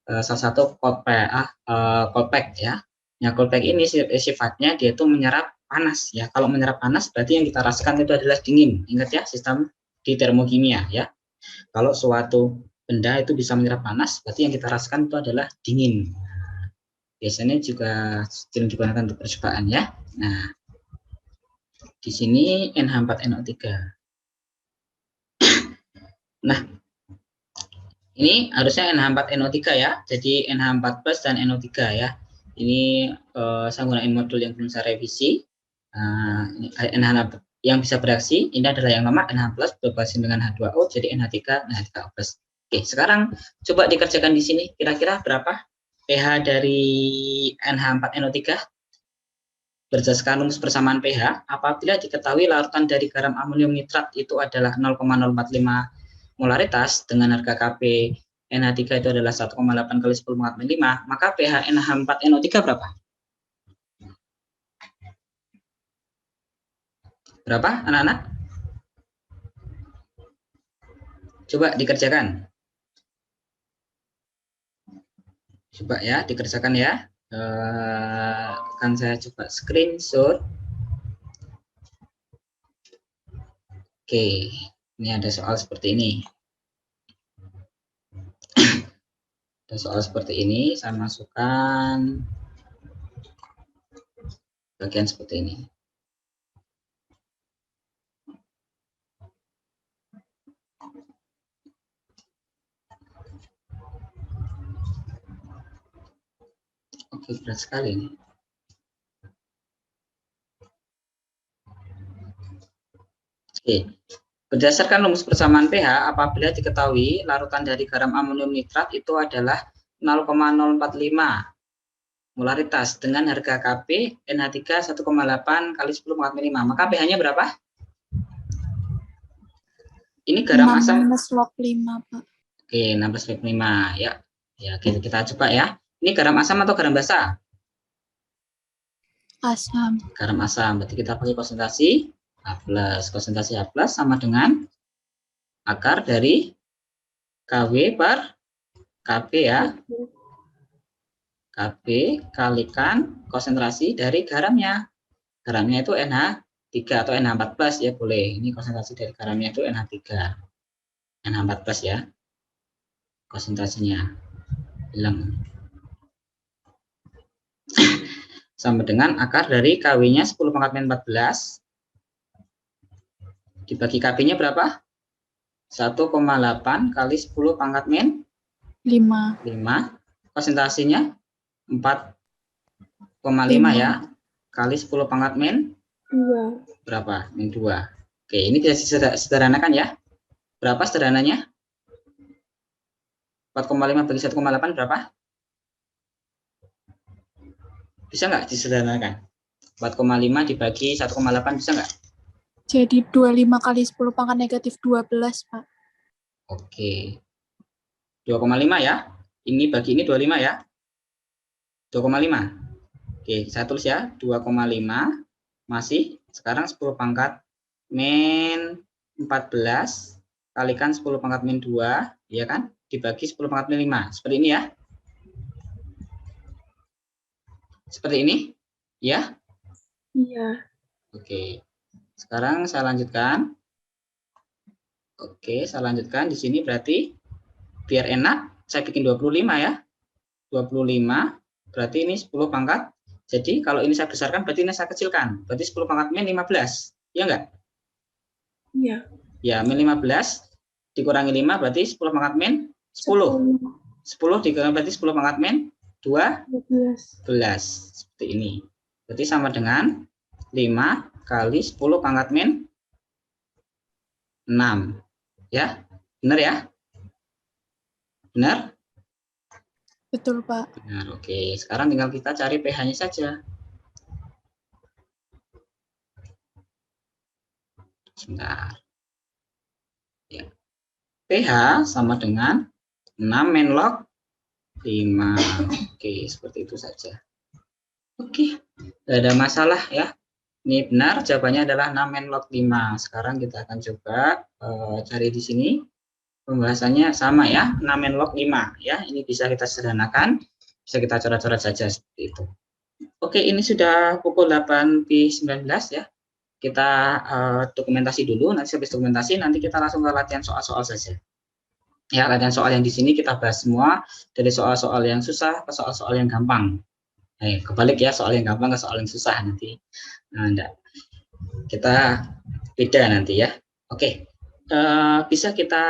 salah satu cold pack ya. Nah, cold pack ini sifatnya dia itu menyerap panas ya. Kalau menyerap panas berarti yang kita rasakan itu adalah dingin. Ingat ya, sistem di termokimia ya. Kalau suatu benda itu bisa menyerap panas berarti yang kita rasakan itu adalah dingin. Nah, biasanya juga sering digunakan untuk percobaan ya. Nah, di sini NH4NO3. Nah, ini harusnya NH4NO3 ya. Jadi NH4 plus dan NO3 ya. Ini saya gunain modul yang belum saya revisi. NH yang bisa bereaksi ini adalah yang lemah NH plus berbasis dengan H2O jadi NH3 NH3O plus. Oke, sekarang coba dikerjakan di sini. Kira-kira berapa pH dari NH4NO3? Berdasarkan rumus persamaan pH, apabila diketahui larutan dari garam amonium nitrat itu adalah 0,045 molaritas dengan harga Kp NH3 itu adalah 1,8 kali 10⁻⁵, maka pH NH4NO3 berapa? Berapa anak-anak? Coba dikerjakan. Coba ya dikerjakan ya. Akan saya coba screenshot. Oke, ini ada soal seperti ini. Ada soal seperti ini, saya masukkan bagian seperti ini. Oke, berat sekali ini. Oke, Berdasarkan rumus persamaan pH, apabila diketahui larutan dari garam amonium nitrat itu adalah 0,045 molaritas dengan harga Kp NH3 1,8 kali 10 pangkat min 5, maka pH-nya berapa? Ini garam 6 asam. minus log 5, Pak. Oke, 16,5 ya. Ya, kita coba ya. Ini garam asam atau garam basa? Asam. Garam asam. Berarti kita pakai konsentrasi H+. Konsentrasi H+ sama dengan akar dari KW per Kp ya. Kp kalikan konsentrasi dari garamnya. Garamnya itu NH3 atau NH4+ ya, boleh. Ini konsentrasi dari garamnya itu NH3. NH4+ ya. Konsentrasinya. Bilang. Sama dengan akar dari KW-nya 10 pangkat min 14 dibagi Kp-nya berapa? 1,8 kali 10 pangkat min 5. Konsentrasinya 4,5 ya, kali 10 pangkat min 2. berapa? Min 2. Oke, ini bisa sederhanakan ya. Berapa sederhananya? 4,5 bagi 1,8 berapa? Bisa nggak disederhanakan? 4,5 dibagi 1,8 bisa nggak? Jadi 25 kali 10 pangkat negatif 12, Pak. Oke. 2,5 ya. Ini bagi ini 25 ya. 2,5. Oke, saya tulis ya. 2,5 masih sekarang 10 pangkat min 14 kalikan 10 pangkat min 2, ya kan? Dibagi 10 pangkat min 5. Seperti ini ya. Seperti ini? Ya? Iya. Oke. Sekarang saya lanjutkan. Oke, saya lanjutkan di sini berarti biar enak saya bikin 25 ya. 25 berarti ini 10 pangkat. Jadi kalau ini saya besarkan berarti ini saya kecilkan. Berarti 10 pangkat min 15. Ya enggak? Iya. Ya, min 15 dikurangi 5 berarti 10 pangkat min 10. 10 dikurangi berarti 10 pangkat min 12. Seperti ini. Berarti sama dengan 5 kali 10 pangkat min 6. Ya, benar ya? Benar? Betul, Pak. Benar, oke. Sekarang tinggal kita cari pH-nya saja. Sebentar. Ya. pH sama dengan 6 min log 5. Oke, seperti itu saja. Oke, tidak ada masalah ya. Ini benar, jawabannya adalah 6 min log 5. Sekarang kita akan coba cari di sini. Pembahasannya sama ya, 6 min log 5 ya. Ini bisa kita sederhanakan, bisa kita coret-coret saja seperti itu. Oke, ini sudah pukul 8.19 ya. Kita dokumentasi dulu, nanti habis dokumentasi nanti kita langsung ke latihan soal-soal saja. Ya, latihan soal yang di sini kita bahas semua dari soal-soal yang susah ke soal-soal yang gampang. Kebalik ya, soal yang gampang ke soal yang susah nanti. Nah, enggak. Kita beda nanti ya. Oke. Bisa kita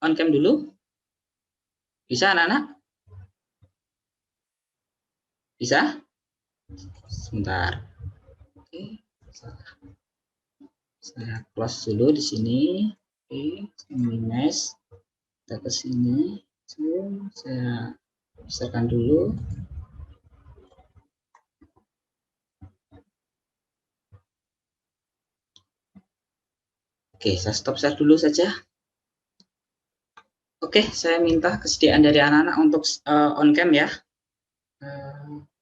on cam dulu? Bisa anak-anak? Bisa? Sebentar. Oke. Saya close dulu di sini. Oke, minimize. Kita ke sini. Saya besarkan dulu. Oke, saya stop share dulu saja. Oke, saya minta kesediaan dari anak-anak untuk on cam ya.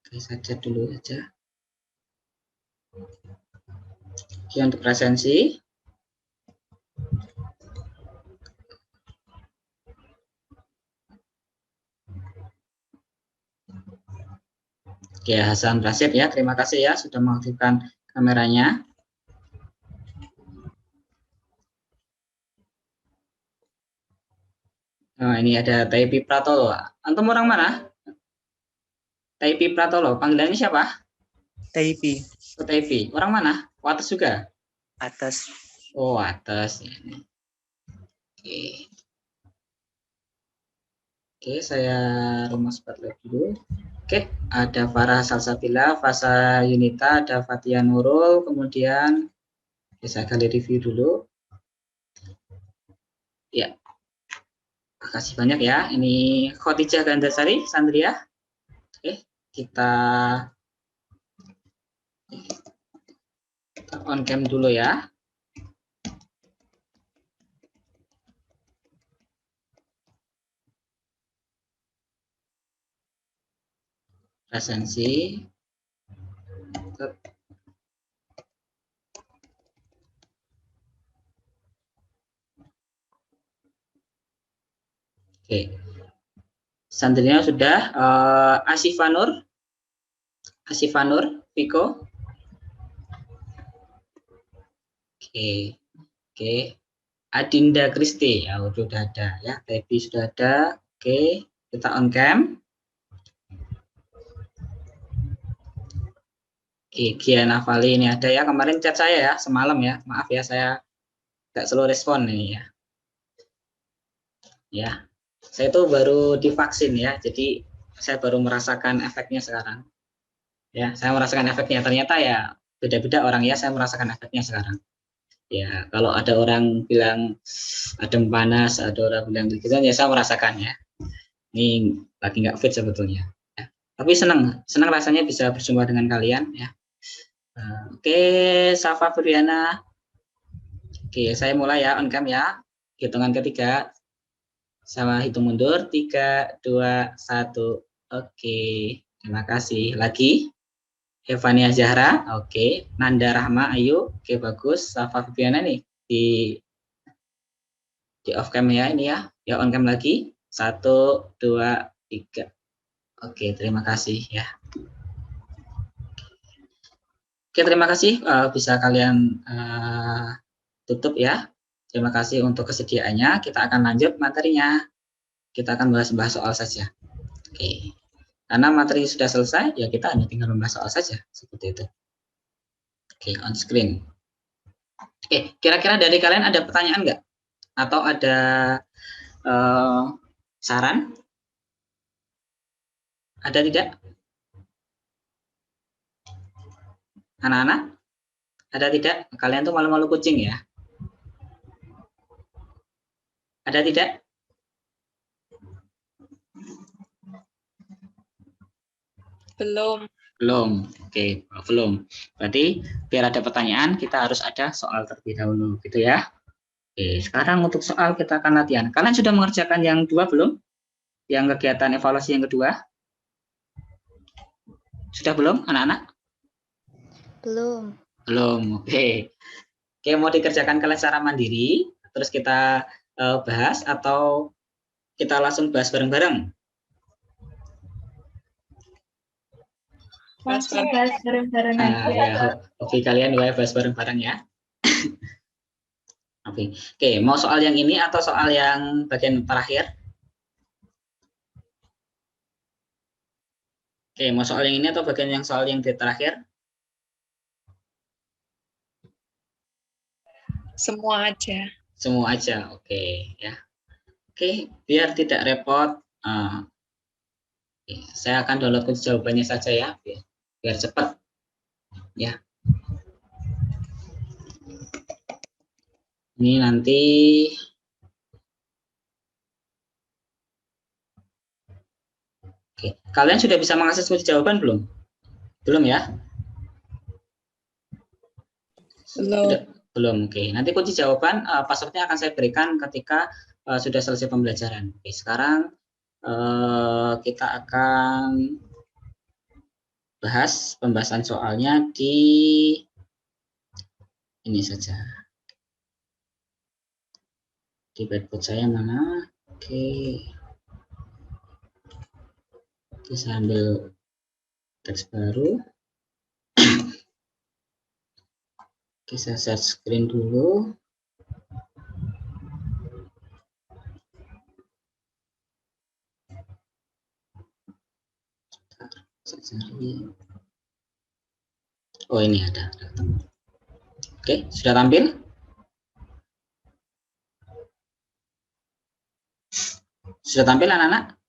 Oke, saya chat dulu saja. Oke, untuk presensi. Oke, Hasan Rasid ya, terima kasih ya sudah mengaktifkan kameranya. Nah, ini ada Taipi Pratolo. Antum orang mana? Taipi Pratolo. Panggilannya siapa? Taipi. Oh, Taipi. Orang mana? Atas juga? Atas. Oh, atas. Oke. Oke, saya rumah spotlight dulu. Oke, ada Farah Salsabila, Fasa Yunita, ada Fatia Nurul, kemudian saya kali review dulu. Ya, makasih banyak ya. Ini Khotijah Gandasari, Sandria. Oke, kita on cam dulu ya. Presensi. Oke, Sandrina sudah. Asifanur, Viko. Oke. Adinda Kristi, ya sudah ada ya. Tepi sudah ada. Oke, kita on cam. Oke, Gian Avali ini ada ya. Kemarin chat saya ya, semalam ya. Maaf ya, saya nggak selalu respon ini ya. Ya, saya tuh baru divaksin ya, jadi saya baru merasakan efeknya sekarang. Ya, saya merasakan efeknya. Ternyata ya beda-beda orang ya, saya merasakan efeknya sekarang. Ya, kalau ada orang bilang adem panas, ada orang bilang gitu, ya saya merasakan ya. Ini lagi nggak fit sebetulnya. Ya. Tapi senang rasanya bisa berjumpa dengan kalian ya. Oke, Safa Furiana. Oke, saya mulai ya on cam ya. Hitungan ketiga. Sama hitung mundur 3, 2, 1. Oke, terima kasih. Lagi Evania Zahra, oke. Nanda Rahma, ayo, oke bagus. Safa Fibiana nih di off cam ya ini ya. Ya on cam lagi. 1, 2, 3. Oke, terima kasih ya. Oke, terima kasih. Bisa kalian tutup ya. Terima kasih untuk kesediaannya. Kita akan lanjut materinya. Kita akan bahas soal saja. Oke. Karena materi sudah selesai, ya kita hanya tinggal membahas soal saja. Seperti itu. Oke, on screen. Oke, kira-kira dari kalian ada pertanyaan nggak? Atau ada saran? Ada tidak? Anak-anak? Ada tidak? Kalian tuh malu-malu kucing ya? Ada tidak? Belum. Belum. Oke, belum. Berarti biar ada pertanyaan, kita harus ada soal terlebih dahulu, gitu ya. Oke, sekarang untuk soal kita akan latihan. Kalian sudah mengerjakan yang 2 belum? Yang kegiatan evaluasi yang kedua? Sudah belum, anak-anak? Belum. Belum, oke. Oke, mau dikerjakan kalian secara mandiri, terus kita bahas atau kita langsung bahas bareng-bareng? Langsung bahas bareng-bareng aja. Ya, oke kalian dua bahas bareng-bareng ya. Oke, mau soal yang ini atau soal yang bagian terakhir? Oke, mau soal yang ini atau bagian yang soal yang di terakhir? Semua aja. Semua aja, oke ya. Oke, biar tidak repot, saya akan download kunci jawabannya saja ya, biar cepat ya. Ini nanti oke, kalian sudah bisa mengakses kunci jawaban belum? Belum ya? Belum. Belum, oke. Nanti kunci jawaban passwordnya akan saya berikan ketika sudah selesai pembelajaran. Oke, sekarang kita akan bahas pembahasan soalnya di ini saja. Di whiteboard saya mana? Oke. Oke, saya ambil teks baru. Oke, saya share screen dulu. Oh, ini ada. Oke, sudah tampil? Sudah tampil anak-anak?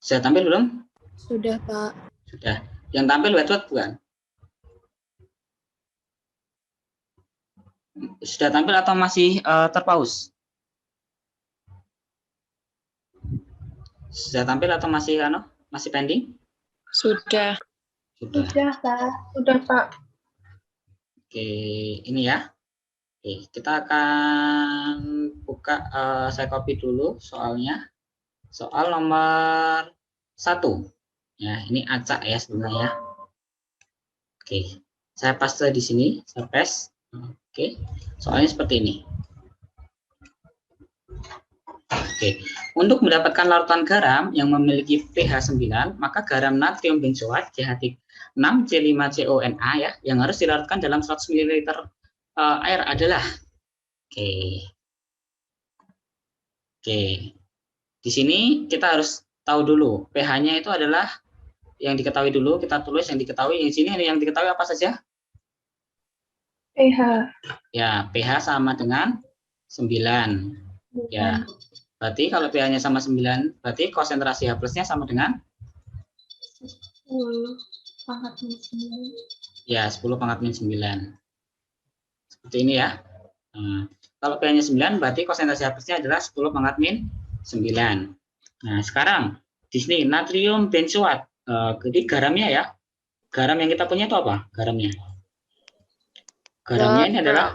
Sudah tampil belum? Sudah, Pak. Sudah. Yang tampil whiteboard bukan? Sudah tampil atau masih terpaus? Sudah tampil atau masih masih pending? Sudah. Sudah. Pak. Udah, Pak. Oke, ini ya. Oke, kita akan buka, saya copy dulu soalnya. Soal nomor 1. Ya, ini acak ya sebenarnya. Oke, saya paste di sini, saya paste. Oke, soalnya seperti ini. Oke, untuk mendapatkan larutan garam yang memiliki pH 9, maka garam natrium benzoat CH6C5CONa ya, yang harus dilarutkan dalam 100 ml air adalah, oke. Di sini kita harus tahu dulu pH-nya itu adalah yang diketahui dulu, kita tulis yang diketahui. Di sini yang diketahui apa saja? pH. Ya, pH sama dengan 9. Ya. Berarti kalau pH-nya sama 9, berarti konsentrasi H plusnya sama dengan 10/-9. ya 10/-9. Seperti ini ya. Nah, kalau pH-nya 9, berarti konsentrasi H plusnya adalah 10/-9. Nah, sekarang di sini natrium benzoat. Jadi garamnya ya. Garam yang kita punya itu apa? Garamnya. Garamnya ini adalah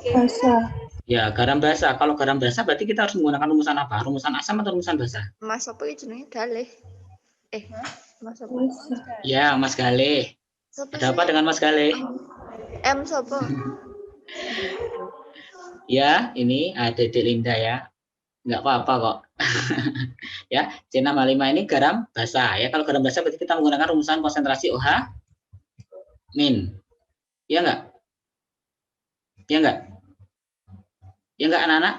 Basa. ya garam basa. Kalau garam basa berarti kita harus menggunakan rumusan apa? Rumusan asam atau rumusan basa? Mas apa iki jenenge Galih? Mas apa? Ya, Mas Galih. Sopo Ada apa sih? dengan Mas Galih? M sopo? Ya, ini ada Dek Linda ya. Nggak apa-apa kok. Ya, C6H5 ini garam basa ya. Kalau garam basa berarti kita menggunakan rumusan konsentrasi OH min. Ya enggak? Ya enggak? Ya enggak anak-anak?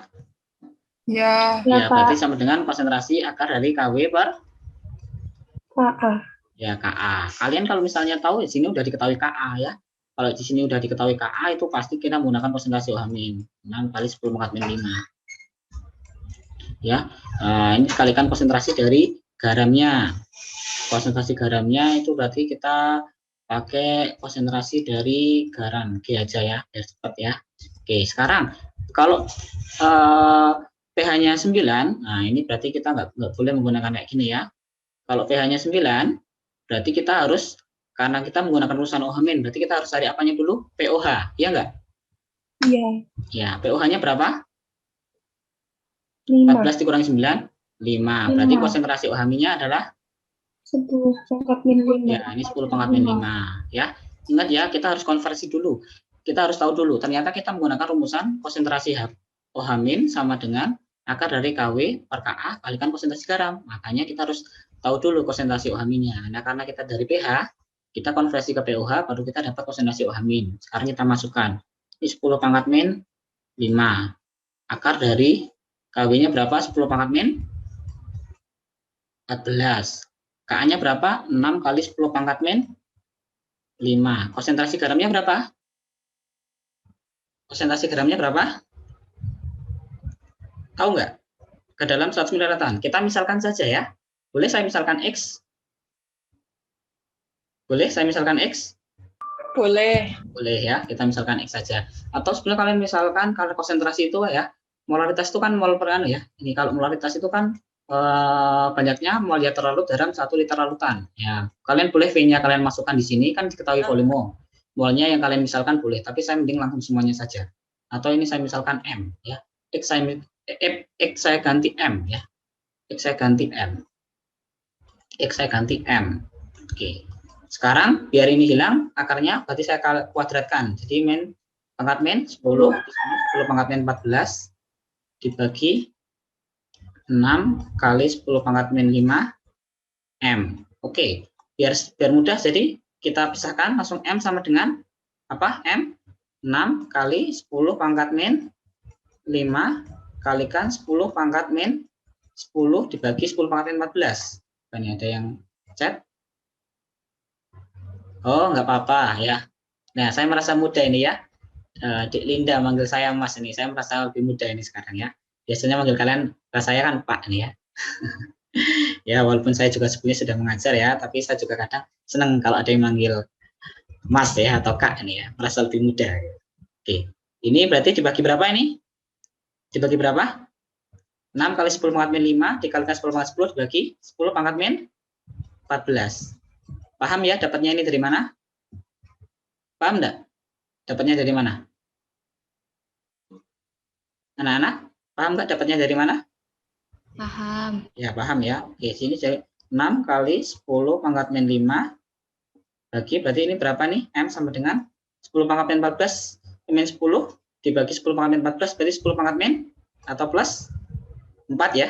Ya. Ya, berarti sama dengan konsentrasi akar dari KW per KA. ya KA. Kalian kalau misalnya tahu di sini udah diketahui KA ya. Kalau di sini udah diketahui KA itu pasti kita menggunakan konsentrasi OH min 6 kali 10⁻⁵. Ya, ini kalikan konsentrasi dari garamnya. Konsentrasi garamnya itu berarti kita pakai konsentrasi dari garam G aja ya, biar cepat ya. Oke, sekarang kalau pH-nya 9, nah ini berarti kita nggak boleh menggunakan kayak gini ya. Kalau pH-nya 9, berarti kita harus, karena kita menggunakan rumusan OH min, berarti kita harus cari apanya dulu? pOH, ya enggak? Iya. Ya, pOH-nya berapa? 5. 14 dikurangi 9, 5. Berarti konsentrasi OH min-nya adalah 10/-5. ya, ini 10/-5 ya. Ingat ya, kita harus konversi dulu. Kita harus tahu dulu, ternyata kita menggunakan rumusan konsentrasi OH min sama dengan akar dari KW per KA kalikan konsentrasi garam. Makanya kita harus tahu dulu konsentrasi OH min-nya. Nah, karena kita dari pH, kita konversi ke pOH, baru kita dapat konsentrasi OH min. Sekarang kita masukkan. Ini 10/-5. Akar dari KW-nya berapa? 10/-14. KA-nya berapa? 6 kali 10/-5. Konsentrasi garamnya berapa? Konsentrasi garamnya berapa? Tahu nggak? Ke dalam 100 ml lautan. Kita misalkan saja ya. Boleh saya misalkan X? Boleh saya misalkan X? Boleh. Boleh ya, kita misalkan X saja. Atau sebenarnya kalian misalkan kalau konsentrasi itu ya, molaritas itu kan mol per anu ya. Ini kalau molaritas itu kan banyaknya mol diameter lalut dalam 1 liter larutan. Ya, kalian boleh V-nya kalian masukkan di sini kan diketahui volume. Molnya yang kalian misalkan boleh, tapi saya mending langsung semuanya saja. Atau ini saya misalkan M ya. X saya ganti M ya. X saya ganti M. X saya ganti M. Oke. Sekarang biar ini hilang akarnya, berarti saya kuadratkan. Jadi pangkat min 10 di sini 10/-14 dibagi 6 kali 10/-5 M. Oke, biar mudah, jadi kita pisahkan langsung M sama dengan apa? M 6 kali 10/-5 kalikan 10/-10 dibagi 10/-14. Ini ada yang chat? Oh, nggak apa-apa ya. Nah, saya merasa muda ini ya. Dik Linda manggil saya Mas ini. Saya merasa lebih muda ini sekarang ya. Biasanya manggil kalian, saya kan Pak ini ya. Ya, walaupun saya juga sebelumnya sudah mengajar ya, tapi saya juga kadang senang kalau ada yang manggil Mas ya atau Kak ini ya, merasa lebih muda. Oke, Ini berarti dibagi berapa ini? Dibagi berapa? 6 kali 10 pangkat min 5 dikalikan 10 pangkat 10 dibagi 10 pangkat min 14. Paham ya dapatnya ini dari mana? Paham enggak? Dapatnya dari mana? Anak-anak, paham enggak dapatnya dari mana? Paham. Ya, paham ya. Oke, sini jadi 6 kali 10 pangkat min 5 bagi, berarti ini berapa nih? M sama dengan 10 pangkat min 14 min 10 dibagi 10 pangkat min 14 berarti 10 pangkat min atau plus 4 ya.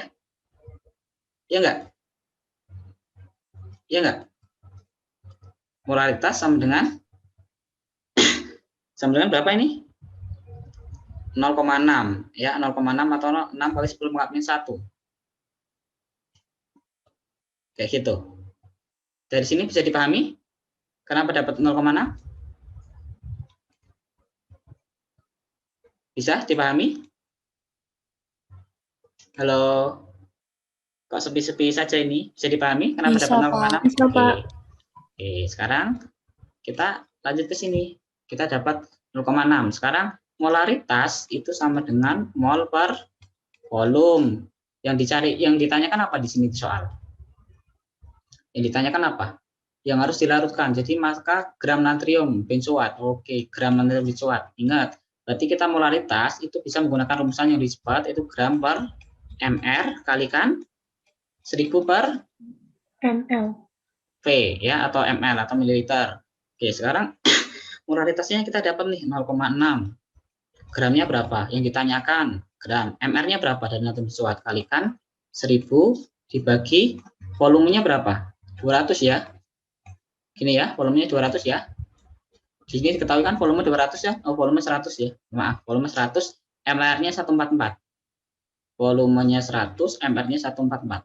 Iya enggak? Iya enggak? Molaritas sama dengan berapa ini? 0,6 ya, 0,6 atau 6 kali 10 pangkat min 1. Kayak gitu. Dari sini bisa dipahami kenapa dapat 0,6? Bisa dipahami? Halo? Kok sepi-sepi saja ini? Bisa dipahami kenapa Bisa, dapat Pak. 0,6? Bisa, Pak. Oke, sekarang kita lanjut ke sini. Kita dapat 0,6. Sekarang molaritas itu sama dengan mol per volume. Yang ditanyakan apa di sini soal? Yang ditanyakan apa? Yang harus dilarutkan. Jadi maka gram natrium benzoat. Oke, gram natrium benzoat. Ingat, berarti kita molaritas itu bisa menggunakan rumusan yang disebut itu gram per mr kalikan 1000 per ml. V ya, atau ml atau mililiter. Oke, sekarang molaritasnya kita dapat nih 0,6. Gramnya berapa? Yang ditanyakan gram. MR-nya berapa dari natrium benzoat? Kalikan 1000 dibagi volumenya berapa? 200 ya. Gini ya, volumenya 200 ya. Di sini diketahui kan volume 200 ya. Oh, volume 100 ya. Maaf, volume 100, MR-nya 144. Volumenya 100, MR-nya 144.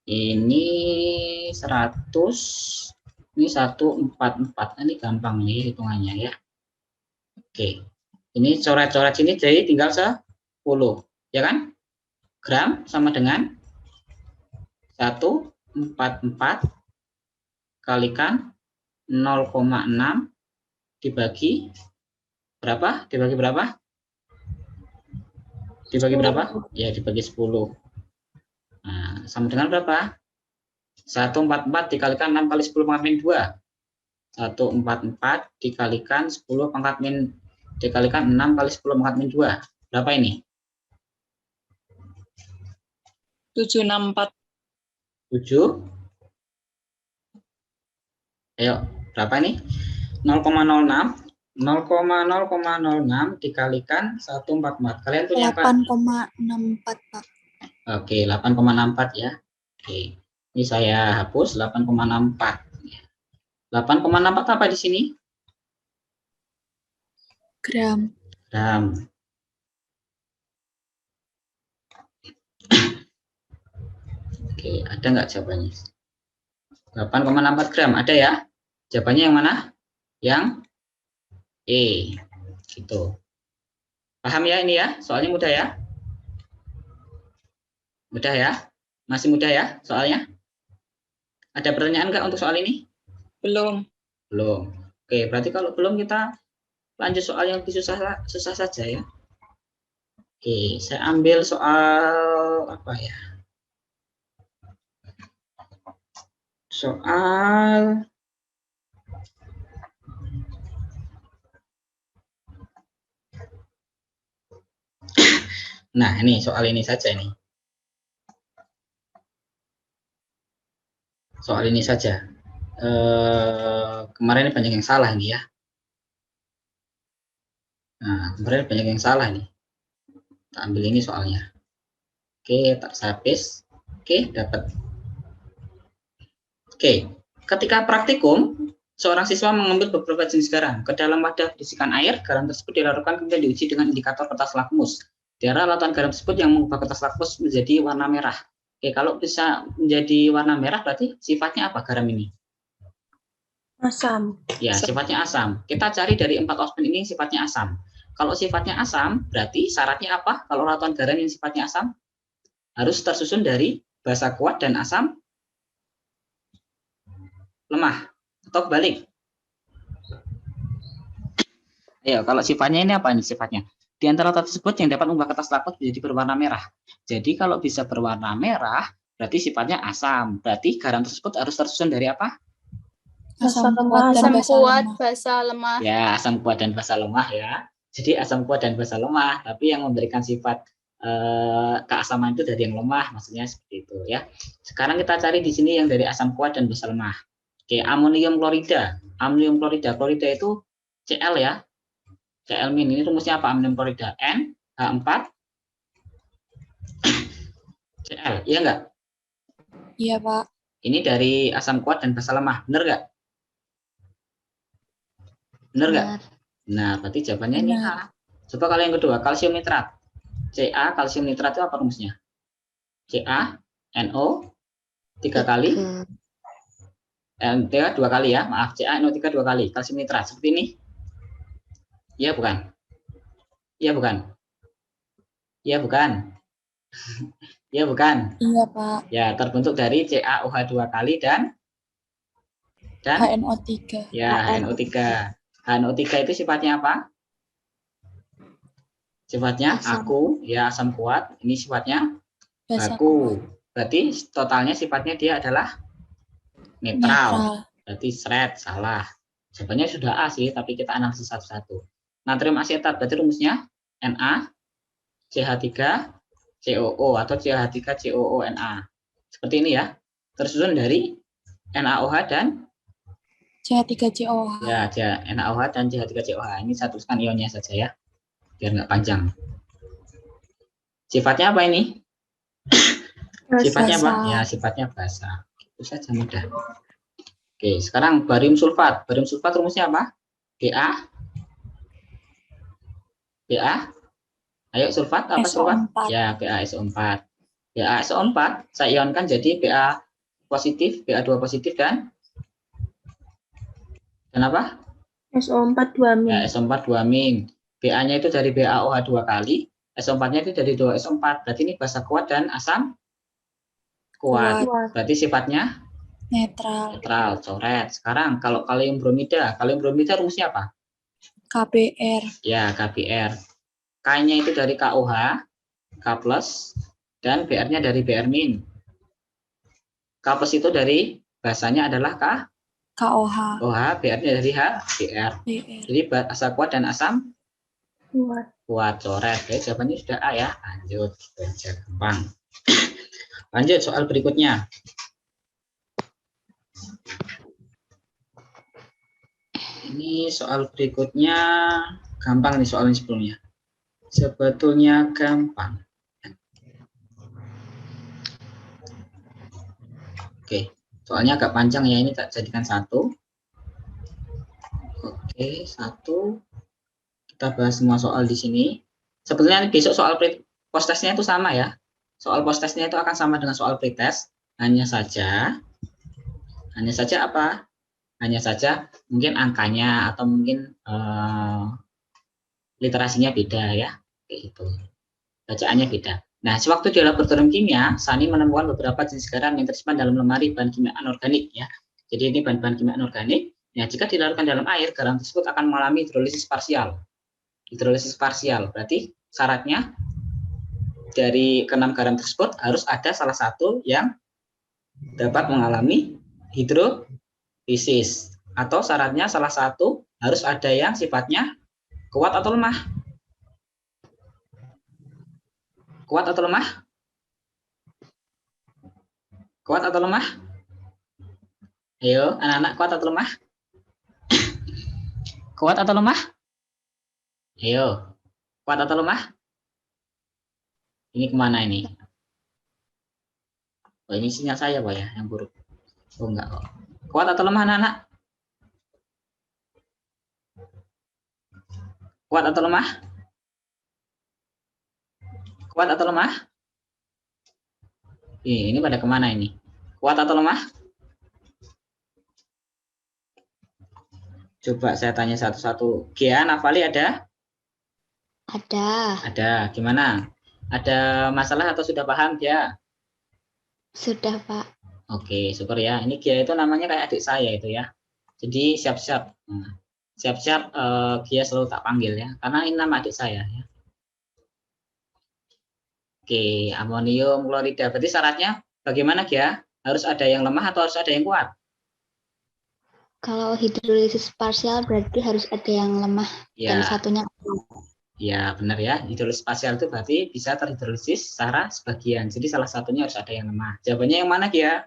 Ini 100, ini 144. Ini gampang nih hitungannya ya. Oke. Ini coret-coret sini jadi tinggal 10, ya kan? Gram sama dengan 144 kalikan 0,6 dibagi berapa? Dibagi berapa? Dibagi berapa? Ya, dibagi 10. Nah, sama dengan berapa? 144 dikalikan 6 kali 10 pangkat min 2. 144 dikalikan 10 pangkat min dikalikan 6 kali 10 pangkat min 2. Berapa ini? 764. 7. Ayo, berapa ini? 0,06. 0,06 dikalikan 144. Kalian punya apa? 8,64, Pak. Oke, 8,64 ya. Oke. Ini saya hapus 8,64. 8,64 apa di sini? Gram. Gram. Oke, ada nggak jawabannya? 8,64 gram, ada ya? Jawabannya yang mana? Yang E. Gitu. Paham ya ini ya? Soalnya mudah ya? Mudah ya? Masih mudah ya soalnya? Ada pertanyaan nggak untuk soal ini? Belum. Belum. Oke, berarti kalau belum kita lanjut soal yang lebih susah saja ya. Oke, saya ambil soal apa ya? Soal nah, ini soal ini saja ini. Soal ini saja. Kemarin banyak yang salah ini ya. Nah, kemarin banyak yang salah nih. Kita ambil ini soalnya. Oke, tak habis. Oke, dapat. Oke, ketika praktikum, seorang siswa mengambil beberapa jenis garam ke dalam wadah berisikan air. Garam tersebut dilarutkan kemudian diuji dengan indikator kertas lakmus. Daerah lautan garam tersebut yang mengubah kertas lakmus menjadi warna merah. Oke, kalau bisa menjadi warna merah berarti sifatnya apa garam ini? Asam. Ya, sifatnya asam. Kita cari dari 4 opsi ini sifatnya asam. Kalau sifatnya asam, berarti syaratnya apa? Kalau lautan garam yang sifatnya asam harus tersusun dari basa kuat dan asam lemah atau kebalik. Ayo, kalau sifatnya ini apa ini sifatnya? Di antara tata tersebut yang dapat mengubah kertas laptop menjadi berwarna merah. Jadi kalau bisa berwarna merah, berarti sifatnya asam. Berarti garam tersebut harus tersusun dari apa? Asam kuat dan Asam basa kuat, lemah. basa lemah. Ya, asam kuat dan basa lemah ya. Jadi asam kuat dan basa lemah, tapi yang memberikan sifat keasaman itu dari yang lemah, maksudnya seperti itu ya. Sekarang kita cari di sini yang dari asam kuat dan basa lemah. Oke, amonium klorida. Amonium klorida, klorida itu Cl ya. Cl- ini rumusnya apa? Amonium klorida NH4 Cl. Iya enggak? Iya, Pak. Ini dari asam kuat dan basa lemah. Benar enggak? Benar enggak? Nah, berarti jawabannya ini Benar. A. Coba kalau yang kedua, kalsium nitrat. Ca, kalsium nitrat itu apa rumusnya? Ca, NO 3 kali, NO 2 kali ya, maaf, Ca, NO3 2 kali, kalsium nitrat. Seperti ini? Iya bukan? Iya bukan? Iya bukan? Iya bukan? Iya, Pak. Ya, terbentuk dari CaOH 2 kali dan HNO3. ya HNO3. HNO3 itu sifatnya apa? Sifatnya aku, ya asam kuat. Ini sifatnya Basa baku. Berarti totalnya sifatnya dia adalah netral. netral. Berarti seret, salah. Jawabannya sudah A sih, tapi kita analisis satu-satu. Natrium asetat berarti rumusnya Na CH3 COO atau CH3COO Na. Seperti ini ya. Tersusun dari NaOH dan CH3COH. ya NaOH dan CH3COH. Ini saya tuliskan ionnya saja ya, biar nggak panjang. Sifatnya apa ini? Sifatnya apa? Basa. Ya, sifatnya basa. Itu saja mudah. Oke, sekarang barium sulfat. Barium sulfat rumusnya apa? Ba. Ayo sulfat apa sulfat? SO4. Ya, BaSO4. BaSO4 saya ionkan jadi Ba positif, Ba2 positif dan apa? SO4 2 Ya, SO4 2 min. Ba-nya itu dari BaOH 2 kali, SO4-nya itu dari 2SO4. Berarti ini basa kuat dan asam kuat. Berarti sifatnya Netral. netral, coret. Sekarang kalau kalium bromida rumusnya apa? KBr. Ya, KBr. K-nya itu dari KOH, K plus, dan Br-nya dari Br min. K plus itu dari basanya adalah KOH. OH, Br-nya dari Br. BR. Jadi basa kuat dan asam kuat. kuat, coret. Oke, jawabannya sudah A ya. Lanjut, belajar gampang. Lanjut soal berikutnya. Ini soal berikutnya gampang nih soalnya sebelumnya. Sebetulnya gampang. Oke, soalnya agak panjang ya, ini tak jadikan satu. Oke, satu. Kita bahas semua soal di sini. Sebetulnya besok soal post-testnya itu sama ya. Soal post-testnya itu akan sama dengan soal pretest. Hanya saja apa? Hanya saja mungkin angkanya atau mungkin literasinya beda ya. Kayak gitu. Bacaannya beda. Nah, sewaktu di laboratorium kimia, Sani menemukan beberapa jenis garam yang tersimpan dalam lemari bahan kimia anorganik ya. Jadi ini bahan-bahan kimia anorganik. Ya, jika dilarutkan dalam air, garam tersebut akan mengalami hidrolisis parsial. Hidrolisis parsial berarti syaratnya dari keenam garam tersebut harus ada salah satu yang dapat mengalami hidrolisis, atau syaratnya salah satu harus ada yang sifatnya kuat atau lemah. Kuat atau lemah? Kuat atau lemah? Ayo, anak-anak, kuat atau lemah? Kuat atau lemah? Ayo, kuat atau lemah? Ini kemana ini? Oh, ini sinyal saya Pak ya, yang buruk. Oh enggak kok. Kuat atau lemah anak-anak? Kuat atau lemah? Kuat atau lemah? Ini pada kemana ini? Kuat atau lemah? Coba saya tanya satu-satu. Gia, Nafali ada? Ada. Ada. Gimana? Ada masalah atau sudah paham Gia? Sudah, Pak. Oke, syukur ya. Ini Gia itu namanya kayak adik saya itu ya. Jadi siap-siap. Nah, Siap-siap Gia selalu tak panggil ya, karena ini nama adik saya ya. Oke, amonium klorida. Berarti syaratnya bagaimana Gia? Harus ada yang lemah atau harus ada yang kuat? Kalau hidrolisis parsial berarti harus ada yang lemah dan Ya, satunya ya benar ya. Hidrolisis parsial itu berarti bisa terhidrolisis secara sebagian. Jadi salah satunya harus ada yang lemah. Jawabannya yang mana Gia?